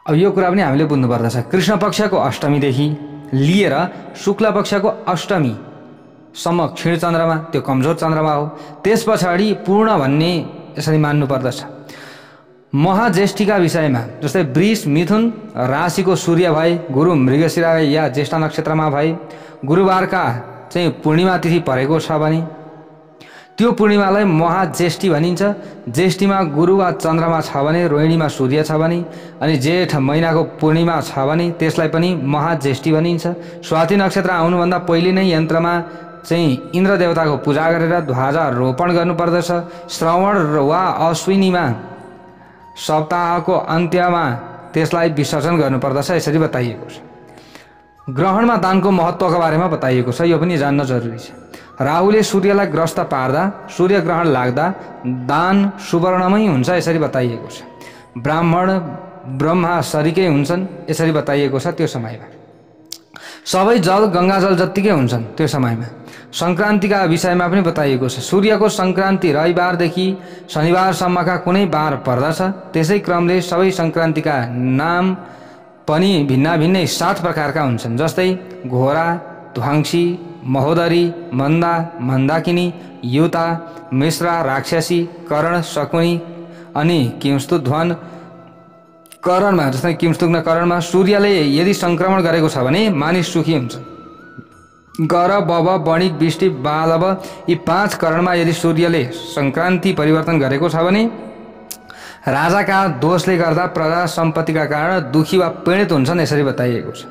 A: अब यो कुरा पनि हामीले बुझ्नुपर्दछ। कृष्ण पक्षको अष्टमीदेखि लिएर शुक्ल पक्षको अष्टमीसम्म क्षीण चन्द्रमा, त्यो कमजोर चन्द्रमा हो। त्यस पछाडि पूर्ण भन्ने यसरी मान्नुपर्दछ। महाज्येष्ठीका विषयमा जस्तै वृष, मिथुन राशिको सूर्य भए, गुरु मृगशिरा या ज्येष्ठा नक्षत्रमा भए, गुरुबारका चाहिँ पूर्णिमा तिथि परेको छ भने त्यो पूर्णिमालाई महाज्येष्ठी भनिन्छ। ज्येष्ठीमा गुरु वा चन्द्रमा छ भने, रोहिणीमा सूर्य छ भने अनि जेठ महिनाको पूर्णिमा छ भने त्यसलाई पनि महाज्येष्ठी भनिन्छ। स्वाति नक्षत्र आउनुभन्दा पहिले नै यन्त्रमा चाहिँ इन्द्र देवताको पूजा गरेर ध्वजारोपण गर्नुपर्दछ। श्रवण वा अश्विनीमा सप्ताहको अन्त्यमा त्यसलाई विसर्जन गर्नुपर्दछ यसरी बताइएको छ। ग्रहणमा दानको महत्त्वको बारेमा बताइएको छ, यो पनि जान्न जरुरी छ। राहुले सूर्यलाई ग्रस्त पार्दा सूर्य ग्रहण लाग्दा दान सुवर्णमै हुन्छ यसरी बताइएको छ। ब्राह्मण ब्रह्मा सरिकै हुन्छन् यसरी बताइएको छ। त्यो समयमा सबै जल गङ्गाजल जत्तिकै हुन्छन्। त्यो समयमा सङ्क्रान्तिका विषयमा पनि बताइएको छ। सूर्यको सङ्क्रान्ति रविबारदेखि शनिबारसम्मका कुनै बार पर्दछ। त्यसै क्रमले सबै सङ्क्रान्तिका नाम पनि भिन्नै 7 प्रकारका हुन्छन्। जस्तै घोरा, ध्वाङ्सी, महोदरी, मन्दा, मन्दाकिनी, युता, मिश्रा, राक्षसी, कर्ण, शकुनी अनि किंस्तुध्वन। करणमा जस्तै किंस्तुघ्न करणमा सूर्यले यदि सङ्क्रमण गरेको छ भने मानिस सुखी हुन्छ। गर, बब, बणिक, बिष्टि, बालव यी 5 करणमा यदि सूर्यले सङ्क्रान्ति परिवर्तन गरेको छ भने राजाका दोषले गर्दा प्रजा सम्पत्तिका कारण दुखी वा पीडित हुन्छन् यसरी बताइएको छ।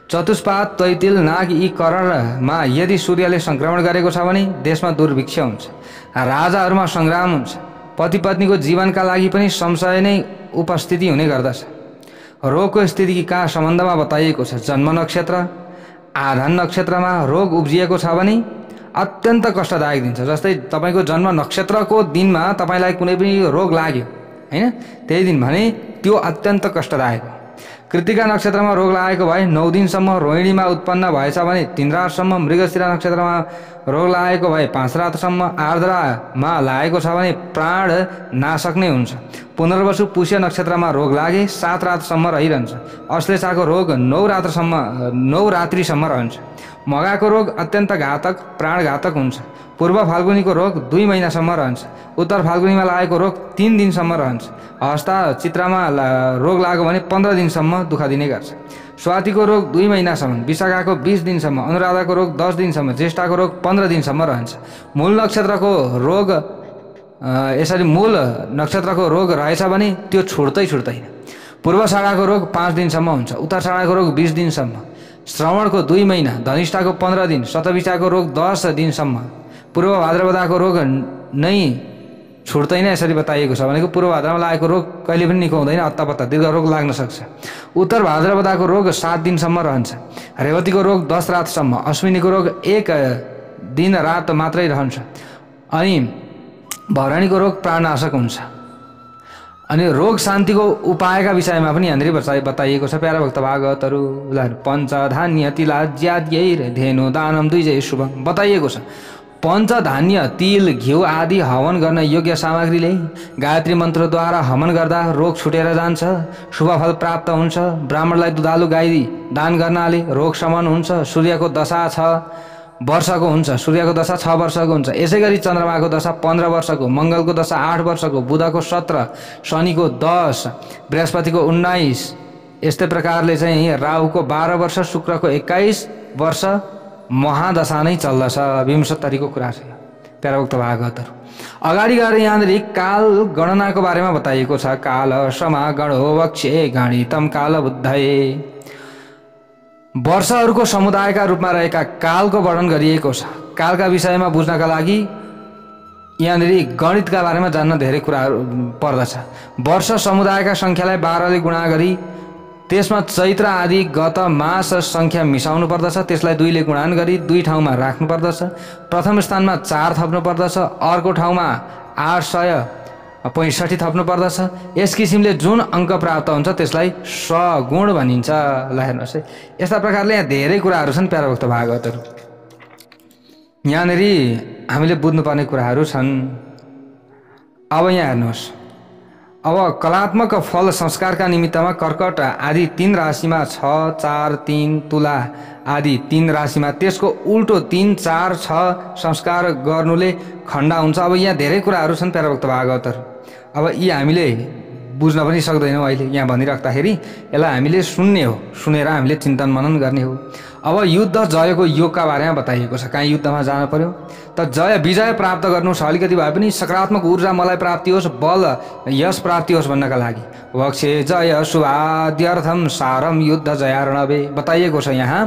A: चतुष्पाद, तैतिल, नाग यी करणमा यदि सूर्यले सङ्क्रमण गरेको छ भने देशमा दुर्भिक्ष हुन्छ, राजाहरूमा सङ्ग्राम हुन्छ, पति पत्नीको जीवनका लागि पनि संशय नै उपस्थिति हुने गर्दछ। रोगको स्थितिका सम्बन्धमा बताइएको छ। जन्म नक्षत्र आधान नक्षत्रमा रोग उब्जिएको छ भने अत्यन्त कष्टदायक दिन्छ। जस्तै तपाईँको जन्म नक्षत्रको दिनमा तपाईँलाई कुनै पनि रोग लाग्यो हैन, त्यही दिन भने त्यो अत्यन्त कष्टदायक हो। कृतिका नक्षत्रमा रोग लागेको भए 9 दिनसम्म, रोहिणीमा उत्पन्न भएछ भने 3 रातसम्म, मृगशिरा नक्षत्रमा रोग लागेको भए 5 रातसम्म, आर्द्रामा लागेको छ भने प्राण नाशक नै हुन्छ। पुनर्वसु पुष्य नक्षत्रमा रोग लागे 7 रातसम्म रहिरहन्छ। अश्लेषाको रोग 9 रात्रिसम्म रहन्छ। मगाको रोग अत्यन्त घातक प्राणघातक हुन्छ। पूर्व फाल्गुनीको रोग 2 महिनासम्म रहन्छ। उत्तर फाल्गुनीमा लागेको रोग 3 दिनसम्म रहन्छ। हस्ता चित्रमा रोग लाग्यो भने 15 दिनसम्म दुःख दिने गर्छ। स्वातिको रोग 2 महिनासम्म, विशाखाको 20 दिनसम्म, अनुराधाको रोग 10 दिनसम्म, ज्येष्ठाको रोग 15 दिनसम्म रहन्छ। मूल नक्षत्रको रोग यसरी मूल नक्षत्रको रोग रहेछ भने त्यो छुट्दैन। पूर्वाषाढाको रोग 5 दिनसम्म हुन्छ। उत्तराषाढाको रोग 20 दिनसम्म, श्रवणको 2 महिना, धनिष्ठाको 15 दिन, शतभिषाको रोग 10 दिनसम्म, पूर्व भाद्रपदाको रोग नै छुट्दैन यसरी बताइएको छ। भनेको पूर्व भाद्रमा लागेको रोग कहिले पनि निको हुँदैन, हत्तापत्ता दीर्घ रोग लाग्न सक्छ। उत्तर भाद्रपदाको रोग 7 दिनसम्म रहन्छ। रेवतीको रोग 10 रातसम्म, अश्विनीको रोग 1 दिन रात मात्रै रहन्छ। अनि भरणीको रोग प्राणनाशक हुन्छ। अनि रोग शान्तिको उपायका विषयमा पनि यहाँनिर बताइएको छ। प्यारा भक्त भागवतहरू पञ्चधान्य तिलाज्याद्यैर धेनु दानम द्विजय शुभ बताइएको छ। पञ्चधान्य तिल घिउ आदि हवन गर्न योग्य सामग्रीले गायत्री मन्त्रद्वारा हवन गर्दा रोग छुटेर जान्छ, शुभ फल प्राप्त हुन्छ। ब्राह्मणलाई दुधालु गाई दान गर्नाले रोग शमन हुन्छ। सूर्यको दशा 6 वर्षको हुन्छ, सूर्यको दशा 6 वर्षको हुन्छ। यसै गरी चन्द्रमाको दशा 15 वर्षको, मङ्गलको दशा 8 वर्षको, बुधको 17, शनिको 10, बृहस्पतिको 19, यस्तै प्रकारले चाहिँ राहुको 12 वर्ष, शुक्रको 21 वर्ष महादशा नै चल्दछ। 62को कुरा छ प्याराभक्त भागवतहरू। अगाडि गएर यहाँनिर काल गणनाको बारेमा बताइएको छ। काल समा गणो वक्ष्ये गणितम काल बुद्धये। वर्षहरूको समुदायका रूपमा रहेका कालको वर्णन गरिएको छ। कालका विषयमा बुझ्नका लागि यहाँनिर गणितका बारेमा जान्न धेरै कुराहरू पर्दछ। वर्ष समुदायका सङ्ख्यालाई 12 ले गुणा गरी त्यसमा चैत्र आदि गत मास सङ्ख्या मिसाउनु पर्दछ। त्यसलाई 2 ले गुणन गरी 2 ठाउँमा राख्नु पर्दछ। प्रथम स्थानमा 4 थप्नु पर्दछ, अर्को ठाउँमा 865 थप्नु पर्दछ। यस किसिमले जुन अङ्क प्राप्त हुन्छ त्यसलाई सगुण भनिन्छ। ल हेर्नुहोस् है, यस्ता प्रकारले यहाँ धेरै कुराहरू छन् प्याराभक्त भागवतहरू। यहाँनिर हामीले बुझ्नुपर्ने कुराहरू छन्। अब यहाँ हेर्नुहोस्, अब कलात्मक फल संस्कारका निमित्तमा कर्कट आदि 3 राशिमा 6, 4, 3, तुला आदि 3 राशिमा त्यसको उल्टो 3, 4, 6 संस्कार गर्नुले खण्डा हुन्छ। अब यहाँ धेरै कुराहरू छन् प्याराभक्त भागवतहरू। अब यी हामीले बुझ्न पनि सक्दैनौँ अहिले यहाँ भनिराख्दाखेरि। यसलाई हामीले सुन्ने हो, सुनेर हामीले चिन्तन मनन गर्ने हो। अब युद्ध जयको योगका बारेमा बताइएको छ। कहाँ युद्धमा जानु पर्यो त विजय प्राप्त गर्नु छ, अलिकति भए पनि सकारात्मक ऊर्जा मलाई प्राप्ति होस्, बल यश प्राप्ति होस् भन्नका लागि वक्षे जय शुभाद्यर्थम सारम युद्ध जयार्णवे बताइएको छ। यहाँ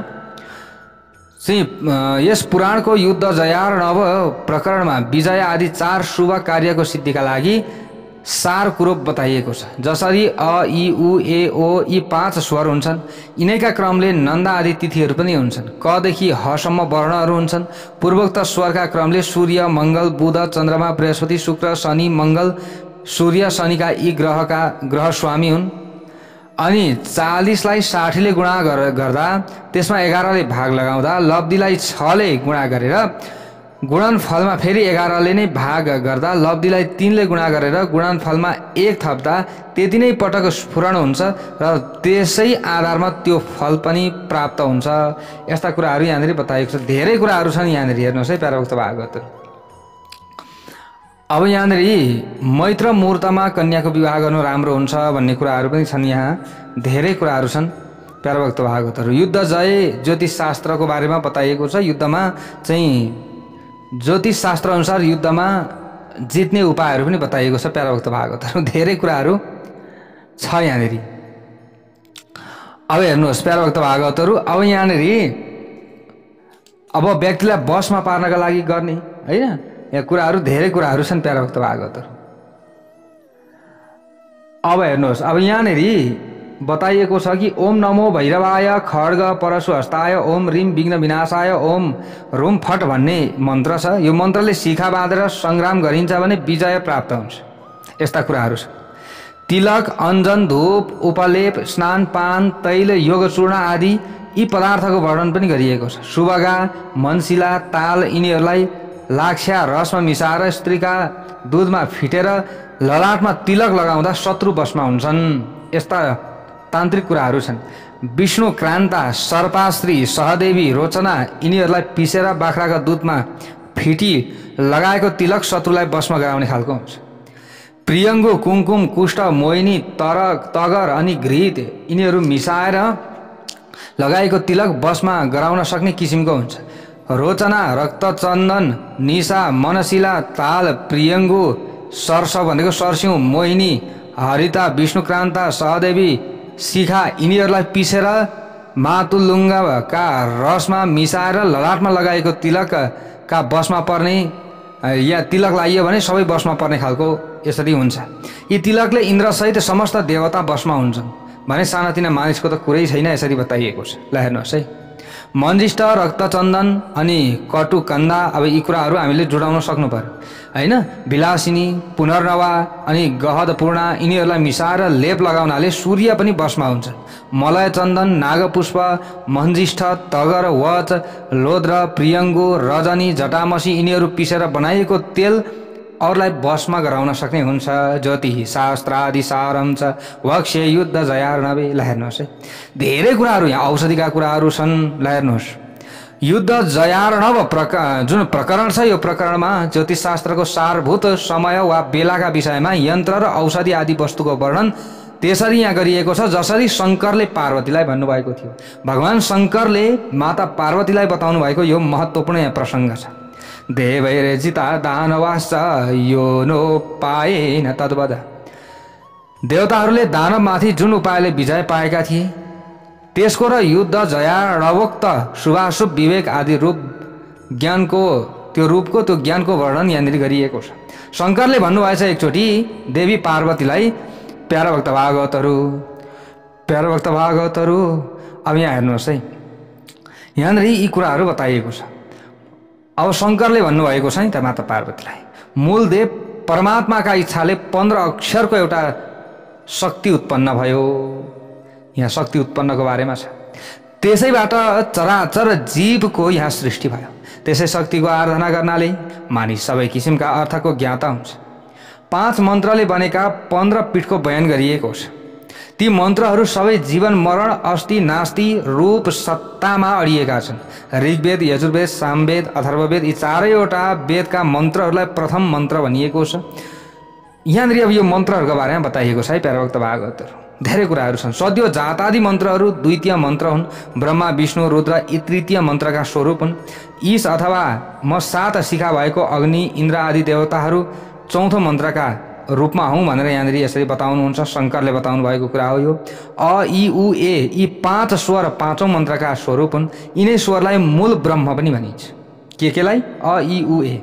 A: चाहिँ यस पुराणको युद्ध जयार्णव प्रकरणमा विजय आदि 4 शुभ कार्यको सिद्धिका लागि सार कुरो बताइएको छ। जसरी अ इ उ ए ओ यी 5 स्वर हुन्छन्, यिनैका क्रमले नन्दा आदि तिथिहरू पनि हुन्छन्। क देखि ह सम्म वर्णहरू हुन्छन्। पूर्वोक्त स्वरका क्रमले सूर्य, मंगल, बुध, चन्द्रमा, बृहस्पति, शुक्र, शनि, मंगल, सूर्य, शनिका यी ग्रह स्वामी हुन्। अनि 40 लाई 60 ले गुणा गर्दा त्यसमा 11 ले भाग लगाउँदा लब्धिलाई 6 ले गुणा गरेर गुणनफलमा फेरि 11 ले नै भाग गर्दा लब्धिलाई 3 ले गुणा गरेर गुणनफलमा 1 थप्दा त्यति नै पटक स्फुरण हुन्छ र त्यसै आधारमा त्यो फल पनि प्राप्त हुन्छ। यस्ता कुराहरू यहाँनिर बताइएको छ। धेरै कुराहरू छन् यहाँनिर, हेर्नुहोस् है प्यारोक्त भागवतहरू। अब यहाँनिर मैत्र मुहूर्तमा कन्याको विवाह गर्नु राम्रो हुन्छ भन्ने कुराहरू पनि छन्। यहाँ धेरै कुराहरू छन् प्यारोक्त भागवतहरू। युद्ध जय ज्योतिष शास्त्रको बारेमा बताइएको छ। युद्धमा चाहिँ ज्योतिष शास्त्र अनुसार युद्धमा जित्ने उपायहरू पनि बताइएको छ प्यारोक्त भागवतहरू। धेरै कुराहरू छ यहाँनिर। अब हेर्नुहोस् प्यारोक्त भागवतहरू। अब यहाँनिर अब व्यक्तिलाई बसमा पार्नका लागि गर्ने हैन, यहाँ कुराहरू धेरै कुराहरू छन् प्यारोक्त भागवतहरू। अब हेर्नुहोस्, अब यहाँनिर बताइएको छ कि ओम नमो भैरवाय खड्ग परशु हस्ताय ओम रिम विघ्न विनाशाय ओम रुम फट भन्ने मन्त्र छ। यो मन्त्रले शिखा बाँधेर संग्राम गरिन्छ भने विजय प्राप्त हुन्छ। यस्ता कुराहरू छ। तिलक, अञ्जन, धूप, उपलेप, स्नान, पान, तैल, योगचूर्ण आदि यी पदार्थको वर्णन पनि गरिएको छ। सुबगा, मनशिला, ताल यिनीहरूलाई लाक्ष्या रसमा मिसाएर स्त्रीका दूधमा फिटेर ललाटमा तिलक लगाउँदा शत्रु वशमा हुन्छन्। यस्ता तान्त्रिक कुराहरू छन्। विष्णु क्रान्ता, सर्पाश्री, सहदेवी, रोचना यिनीहरूलाई पिसेर बाख्राका दुधमा फिटी लगाएको तिलक शत्रुलाई वशमा गराउने खालको हुन्छ। प्रियङ्गु, कुमकुम, कुष्ठ, मोहिनी, तगर अनि घृत यिनीहरू मिसाएर लगाएको तिलक वशमा गराउन सक्ने किसिमको हुन्छ। रोचना, रक्तचन्दन, निशा, मनशिला, ताल, प्रियङ्गु, सर्ष भनेको सर्स्यौं, मोहिनी, हरिता, विष्णुक्रान्ता, सहदेवी, शिखा यिनीहरूलाई पिसेर मातुलुङ्गका रसमा मिसाएर ललाटमा लगाएको तिलकका वशमा पर्ने, या तिलक लगाइयो भने सबै वशमा पर्ने खालको यसरी हुन्छ। यी तिलकले इन्द्रसहित समस्त देवता वशमा हुन्छन् भने सानातिना मानिसको त कुरै छैन, यसरी बताइएको छ। ल हेर्नुहोस् है। मन्जिष्ठ, रक्तचन्दन अनि कटुकन्दा, अब यी कुराहरू हामीले जोडाउन सक्नु पर्यो हैन। विलासिनी, पुनर्नवा अनि गहदपूर्णा यिनीहरूलाई मिसाएर लेप लगाउनाले सूर्य पनि वशमा हुन्छ। मलय चन्दन, नागपुष्प, मन्जिष्ठ, तगर, वच, लोद्र, प्रियङ्गु, रजनी, जटामसी यिनीहरू पिसेर बनाइएको तेल अरूलाई वशमा गराउन सक्ने हुन्छ। ज्योतिष शास्त्रादि सारम च वक्ष्ये युद्ध जयार्णवे। ल हेर्नुहोस् है, धेरै कुराहरू यहाँ औषधिका कुराहरू छन्। ल हेर्नुहोस्, युद्ध जयार्णव जुन प्रकरण छ, यो प्रकरणमा ज्योतिष शास्त्रको सारभूत समय वा बेलाका विषयमा यन्त्र र औषधि आदि वस्तुको वर्णन त्यसरी यहाँ गरिएको छ जसरी शङ्करले पार्वतीलाई भन्नुभएको थियो। भगवान शङ्करले माता पार्वतीलाई बताउनु भएको यो महत्त्वपूर्ण यहाँ प्रसङ्ग छ। देवैर्जिता दानवाश्च यो नो पाएन तद्वद। देवताहरूले दानवमाथि जुन उपायले विजय पाएका थिए त्यसको र युद्ध जयार्णवोक्त शुभाशुभ विवेक आदि रूप ज्ञानको त्यो ज्ञानको वर्णन यहाँनिर गरिएको छ। शङ्करले भन्नुभएछ एकचोटि देवी पार्वतीलाई। प्यारोभक्त भागवतहरू अब यहाँ हेर्नुहोस् है, यहाँनिर यी कुराहरू बताइएको छ। अब शङ्करले भन्नुभएको छ नि त माता पार्वतीलाई, मूलदेव परमात्माका इच्छाले 15 अक्षरको एउटा शक्ति उत्पन्न भयो। यहाँ शक्ति उत्पन्नको बारेमा छ। त्यसैबाट चराचर जीवको यहाँ सृष्टि भयो। त्यसै शक्तिको आराधना गर्नाले मानिस सबै किसिमका अर्थको ज्ञाता हुन्छ। 5 मन्त्रले बनेका 15 पीठको बयान गरिएको छ। ती मन्त्रहरू सबै जीवन मरण अस्ति नास्ति रूप सत्तामा अडिएका छन्। ऋग्वेद, यजुर्वेद, सामवेद, अथर्ववेद यी चारैवटा वेदका मन्त्रहरूलाई प्रथम मन्त्र भनिएको छ। यहाँनिर अब यो मन्त्रहरूको बारेमा बताइएको छ है प्यारोक्त भागवतहरू। धेरै कुराहरू छन्। सद्यो जातादि मन्त्रहरू द्वितीय मन्त्र हुन्। ब्रह्मा, विष्णु, रुद्र यी तृतीय मन्त्रका स्वरूप हुन्। ईश अथवा म 7 शिखा भएको अग्नि, इन्द्र आदि देवताहरू चौथो मन्त्रका रूपमा हौँ भनेर यहाँनिर यसरी बताउनुहुन्छ। शङ्करले बताउनु भएको कुरा हो यो। अ इ उ ए यी 5 स्वर 5औं मन्त्रका स्वरूप हुन्। यिनै स्वरलाई मूल ब्रह्म पनि भनिन्छ। केलाई अ इ उ ए।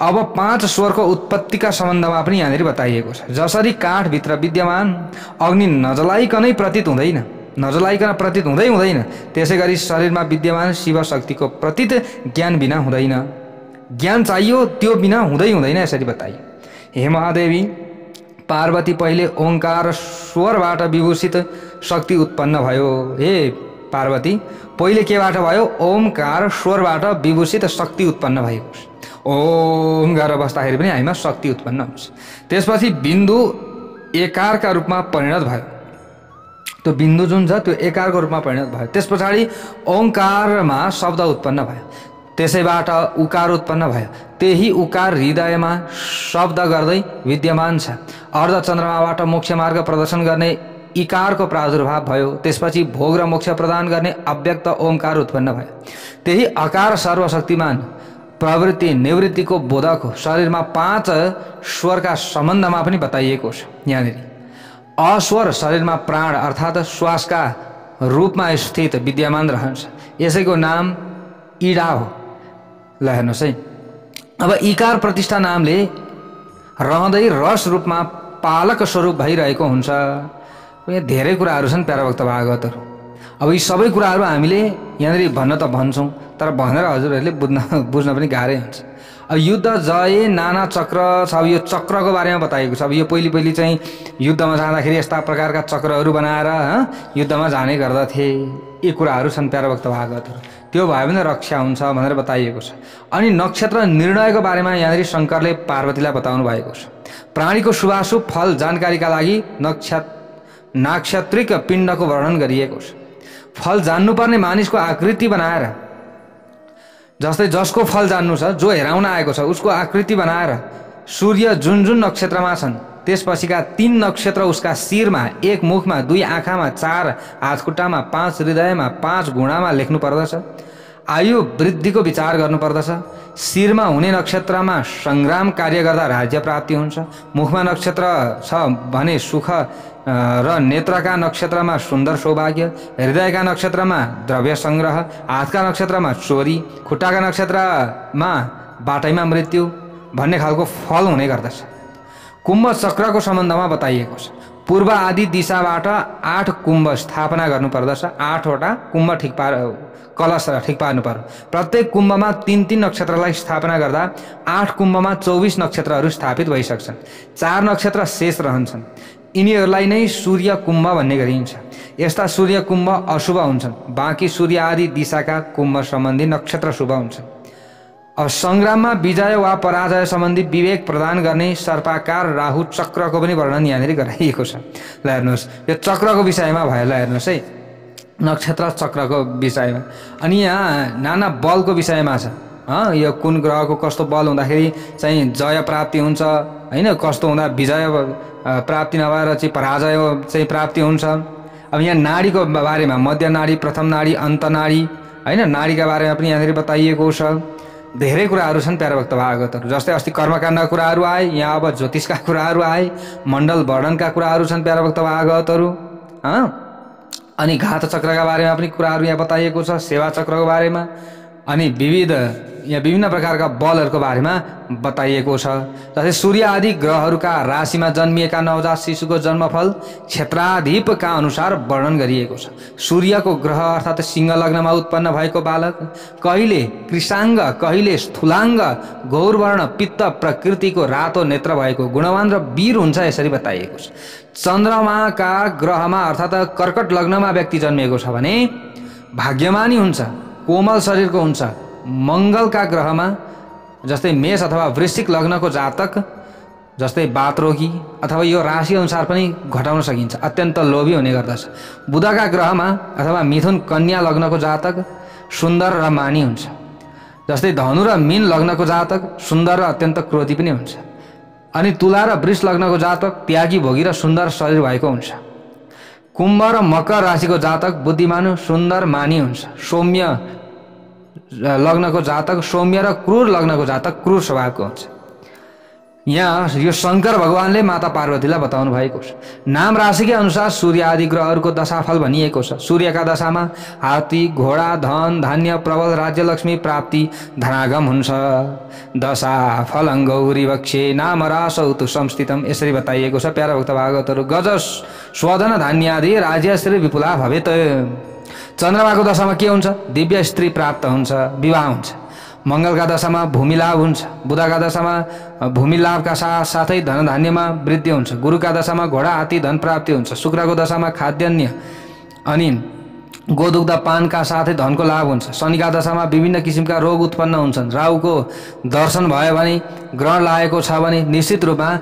A: अब 5 स्वरको उत्पत्तिका सम्बन्धमा पनि यहाँनिर बताइएको छ। जसरी काठभित्र विद्यमान अग्नि नजलाइकनै प्रतीत हुँदैन, नजलाइकन प्रतीत हुँदैन, त्यसै गरी शरीरमा विद्यमान शिव शक्तिको प्रतीत ज्ञान बिना हुँदैन। ज्ञान चाहियो, त्यो बिना हुँदैन, यसरी बताइयो। हे महादेवी, पार्वती पहिले ओंकार स्वरबाट विभूषित शक्ति उत्पन्न भयो। हे पार्वती, पहिले केबाट भयो? ओंकार स्वरबाट विभूषित शक्ति उत्पन्न भएको। ओम गरेर बस्दाखेरि पनि हामीमा शक्ति उत्पन्न हुन्छ। त्यसपछि बिन्दु एकारका रूपमा परिणत भयो। त्यो बिन्दु जुन छ त्यो एकारको रूपमा परिणत भयो। त्यस पछाडि ओंकारमा शब्द उत्पन्न भयो, त्यसैबाट उकार उत्पन्न भयो। त्यही उकार हृदयमा शब्द गर्दै विद्यमान छ। अर्धचन्द्रमाबाट मोक्ष मार्ग प्रदर्शन गर्ने इकारको प्रादुर्भाव भयो। त्यसपछि भोग र मोक्ष प्रदान गर्ने अव्यक्त ओंकार उत्पन्न भयो। त्यही अकार सर्वशक्तिमान प्रवृत्ति निवृत्तिको बोधक हो। शरीरमा 5 स्वरका सम्बन्धमा पनि बताइएको छ। यहाँनिर अस्वर शरीरमा प्राण अर्थात् श्वासका रूपमा स्थित विद्यमान रहन्छ। यसैको नाम इडा हो। ल हेर्नुहोस् है, अब इकार प्रतिष्ठा नामले रहँदै रस रूपमा पालक स्वरूप भइरहेको हुन्छ। यहाँ धेरै कुराहरू छन् प्यारा भक्त भागवतहरू। अब यी सबै कुराहरू हामीले यहाँनिर भन्न त भन्छौँ, तर भनेर हजुरहरूले बुझ्न पनि गाह्रै हुन्छ। अब युद्ध जय नाना चक्र छ। अब यो चक्रको बारेमा बताइएको छ। अब यो पहिले चाहिँ युद्धमा जाँदाखेरि यस्ता प्रकारका चक्रहरू बनाएर युद्धमा जाने गर्दथे। यी कुराहरू छन् प्यारा भक्त भागवतहरू। त्यो भयो भने रक्षा हुन्छ भनेर बताइएको छ। अनि नक्षत्र निर्णयको बारेमा यहाँनिर शङ्करले पार्वतीलाई बताउनु भएको छ। प्राणीको शुभाशुभ फल जानकारीका लागि नाक्षत्रिक पिण्डको वर्णन गरिएको छ। फल जान्नुपर्ने मानिसको आकृति बनाएर, जस्तै जसको फल जान्नु छ, जो हेराउन आएको छ उसको आकृति बनाएर सूर्य जुन जुन नक्षत्रमा छन् त्यसपछिका 3 नक्षत्र उसका शिरमा, 1 मुखमा, 2 आँखामा, 4 हातखुट्टामा, 5 हृदयमा, 5 घुँडामा लेख्नु पर्दछ। आयु वृद्धिको विचार गर्नुपर्दछ। शिरमा हुने नक्षत्रमा सङ्ग्राम कार्य गर्दा राज्य प्राप्ति हुन्छ। मुखमा नक्षत्र छ भने सुख र नेत्रका नक्षत्रमा सुन्दर सौभाग्य, हृदयका नक्षत्रमा द्रव्य सङ्ग्रह, हातका नक्षत्रमा चोरी, खुट्टाका नक्षत्रमा बाटैमा मृत्यु भन्ने खालको फल हुने गर्दछ। कुम्भ चक्रको सम्बन्धमा बताइएको छ। पूर्व आदि दिशाबाट 8 कुम्भ स्थापना गर्नुपर्दछ। 8 वटा कुम्भ कलश ठिक पार्नु पर्यो। प्रत्येक कुम्भमा 3-3 नक्षत्रलाई स्थापना गर्दा 8 कुम्भमा 24 नक्षत्रहरू स्थापित भइसक्छन्। 4 नक्षत्र शेष रहन्छन्। यिनीहरूलाई नै सूर्य कुम्भ भन्ने गरिन्छ। यस्ता सूर्य कुम्भ अशुभ हुन्छन्। बाँकी सूर्य आदि दिशाका कुम्भ सम्बन्धी नक्षत्र शुभ हुन्छन्। अब सङ्ग्राममा विजय वा पराजय सम्बन्धी विवेक प्रदान गर्ने सर्पाकार राहु चक्रको पनि वर्णन यहाँनिर गराइएको छ। ल हेर्नुहोस्, यो चक्रको विषयमा भयो। ल हेर्नुहोस् है, नक्षत्र चक्रको विषयमा। अनि यहाँ नाना बलको विषयमा छ। यो कुन ग्रहको कस्तो बल हुँदाखेरि चाहिँ जय प्राप्ति हुन्छ, होइन, कस्तो हुँदा विजय प्राप्ति नभएर चाहिँ पराजय चाहिँ प्राप्ति हुन्छ। अब यहाँ नाडीको बारेमा मध्य नाडी, प्रथम नाडी, अन्त नाडी, होइन, नाडीका बारेमा पनि यहाँनिर बताइएको छ। धेरै कुराहरू छन् प्यारा भक्त भागवतहरू। जस्तै अस्ति कर्मकाण्डका कुराहरू आए, यहाँ अब ज्योतिषका कुराहरू आए, मण्डल वर्णनका कुराहरू छन् प्यारा भक्त भागवतहरू। अनि घात चक्रका बारेमा पनि कुराहरू यहाँ बताइएको छ, सेवा चक्रको बारेमा, अनि यहाँ विभिन्न प्रकारका बलहरूको बारेमा बताइएको छ। जस्तै सूर्य आदि ग्रहहरूका राशिमा जन्मिएका नवजात शिशुको जन्मफल क्षेत्राधिपका अनुसार वर्णन गरिएको छ। सूर्यको ग्रह अर्थात् सिंह लग्नमा उत्पन्न भएको बालक कहिले कृशाङ्ग, कहिले स्थूलाङ्ग, गौरवर्ण, पित्त प्रकृतिको रातो नेत्र भएको गुणवान र वीर हुन्छ, यसरी बताइएको छ। चन्द्रमाका ग्रहमा अर्थात् कर्कट लग्नमा व्यक्ति जन्मिएको छ भने भाग्यमानी हुन्छ, कोमल शरीरको हुन्छ। मङ्गलका ग्रहमा जस्तै मेष अथवा वृश्चिक लग्नको जातक जस्तै बातरोगी अथवा यो राशि अनुसार पनि घटाउन सकिन्छ, अत्यन्त लोभी हुने गर्दछ। बुधका ग्रहमा अथवा मिथुन कन्या लग्नको जातक सुन्दर र मानी हुन्छ। जस्तै धनु र मीन लग्नको जातक सुन्दर र अत्यन्त क्रोधी पनि हुन्छ। अनि तुला र वृष लग्नको जातक त्यागी, भोगी र सुन्दर शरीर भएको हुन्छ। कुम्भ र मकर राशिको जातक बुद्धिमान, सुन्दर, मानी हुन्छ। सौम्य लग्नको जातक सौम्य र क्रूर लग्नको जातक क्रूर स्वभावको हुन्छ। यहाँ यो शंकर भगवानले माता पार्वतीलाई बताउनु भएको छ। नाम राशिकै अनुसार सूर्य आदि ग्रहहरूको दशाफल भनिएको छ। सूर्यका दशामा हात्ती, घोडा, धन, धान्य, प्रबल राज्य, लक्ष्मी प्राप्ति, धनागम हुन्छ। दशाफलं गौरी वक्षे नाम रासौ तु संस्थितम, यसरी बताइएको छ। प्यारा भक्त भागवतहरू, गज स्वधन धान्यादि राज्य स्त्री विपुला भवेत। चन्द्रमाको दशामा के हुन्छ? दिव्य स्त्री प्राप्त हुन्छ, विवाह हुन्छ। मंगलका दशामा भूमि लाभ हुन्छ। बुधका दशामा भूमि लाभका साथै धन धान्यमा वृद्धि हुन्छ। गुरुका दशामा घोडा, हात्ती, धन प्राप्ति हुन्छ। शुक्रको दशामा खाद्यान्न अनि गोदुग्ध पानका साथै धनको लाभ हुन्छ। शनिका दशामा विभिन्न किसिमका रोग उत्पन्न हुन्छन्। राहुको दर्शन भयो भने, ग्रहण लागेको छ भने निश्चित रूपमा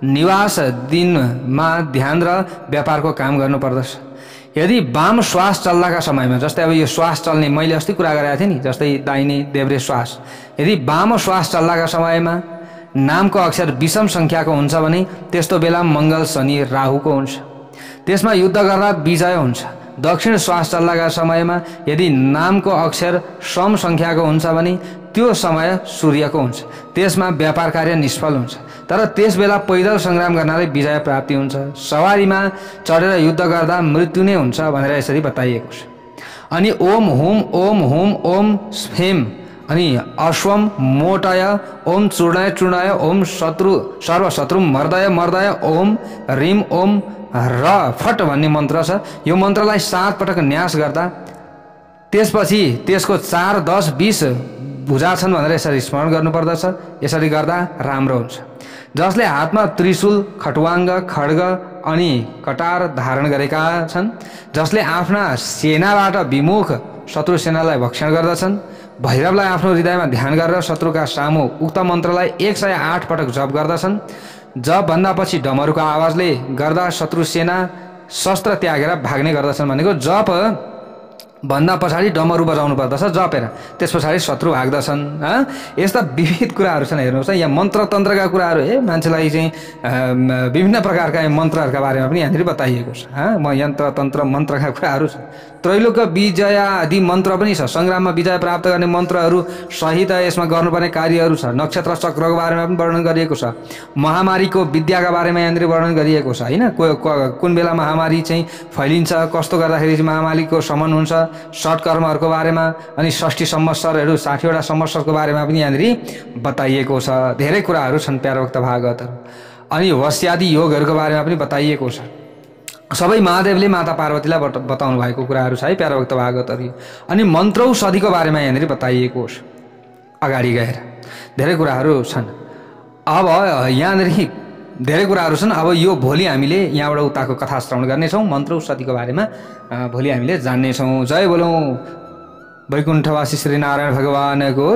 A: निवास दिनमा ध्यान र व्यापारको काम गर्नुपर्दछ। यदि वाम श्वास चल्दाका समयमा, जस्तै अब यो श्वास चल्ने मैले अस्ति कुरा गरेको थिएँ नि, जस्तै दाहिने देब्रे श्वास, यदि वाम श्वास चल्दाका समयमा नामको अक्षर विषम सङ्ख्याको हुन्छ भने त्यस्तो बेला मङ्गल, शनि, राहुको हुन्छ। त्यसमा युद्ध गर्दा विजय हुन्छ। दक्षिण श्वास चल्दाका समयमा यदि नामको अक्षर सम सङ्ख्याको हुन्छ भने त्यो समय सूर्यको हुन्छ। त्यसमा व्यापार कार्य निष्फल हुन्छ। तर त्यस बेला पैदल सङ्ग्राम गर्नाले विजय प्राप्ति हुन्छ। सवारीमा चढेर युद्ध गर्दा मृत्यु नै हुन्छ भनेर यसरी बताइएको छ। अनि ओम हुम ओम हुम ओम स्फेम अनि अश्वम मोटय ओम चूर्णय चूर्णय ओम शत्रु सर्वशत्रु मर्दय मर्दय ओम रिम ओम र फट भन्ने मन्त्र छ। यो मन्त्रलाई 7 पटक न्यास गर्दा त्यसपछि त्यसको 4, 10, 20 भुजा छन् भनेर यसरी स्मरण गर्नुपर्दछ। यसरी गर्दा राम्रो हुन्छ। जसले हातमा त्रिशूल, खटवाङ्ग, खड्ग अनि कटार धारण गरेका छन्, जसले आफ्ना सेनाबाट विमुख शत्रु सेनालाई भक्षण गर्दछन्, भैरवलाई आफ्नो हृदयमा ध्यान गरेर शत्रुका सामु उक्त मन्त्रलाई 108 पटक जप गर्दछन्। जप भन्दा पछि डमरुको आवाजले गर्दा शत्रु सेना शस्त्र त्यागेर भाग्ने गर्दछन् भनेको जप भन्दा पछाडि डमरु बजाउनु पर्दछ जपेर, त्यस पछाडि शत्रु भाग्दछन्। यस्ता विविध कुराहरू छन्। हेर्नुहोस् यहाँ मन्त्र तन्त्रका कुराहरू मान्छेलाई चाहिँ विभिन्न प्रकारका मन्त्रहरूका बारेमा पनि यहाँनिर बताइएको छ। म यन्त्र तन्त्र मन्त्रका कुराहरू छ। त्रैलोक्य विजय आदि मन्त्र पनि छ। सङ्ग्राममा विजय प्राप्त गर्ने मन्त्रहरू सहित यसमा गर्नुपर्ने कार्यहरू छ। नक्षत्र चक्रको बारेमा पनि वर्णन गरिएको छ। महामारीको विद्याका बारेमा यहाँनिर वर्णन गरिएको छ होइन। कुन बेला महामारी चाहिँ फैलिन्छ, कस्तो गर्दाखेरि चाहिँ महामारीको शमन हुन्छ, षट्कर्महरूको बारेमा अनि 60 संवत्सरहरू 60वटा संवत्सरको बारेमा पनि यहाँनिर बताइएको छ। धेरै कुराहरू छन् प्यारा भक्त भागवतहरू। अनि वस्यादि योगहरूको बारेमा पनि बताइएको छ। सबै महादेवले माता पार्वतीलाई बताउनु भएको कुराहरू छ है प्यारा भक्त भागवतहरू। अनि मन्त्रौषधिको बारेमा यहाँनिर बताइएको छ अगाडि गएर। धेरै कुराहरू छन्। अब यहाँनिर धेरै कुराहरू छन्। अब यो भोलि हामीले यहाँबाट उताको कथा श्रवण गर्नेछौँ। मन्त्रौषधिको बारेमा भोलि हामीले जान्नेछौँ। जय बोलौँ वैकुण्ठवासी श्री नारायण भगवानको।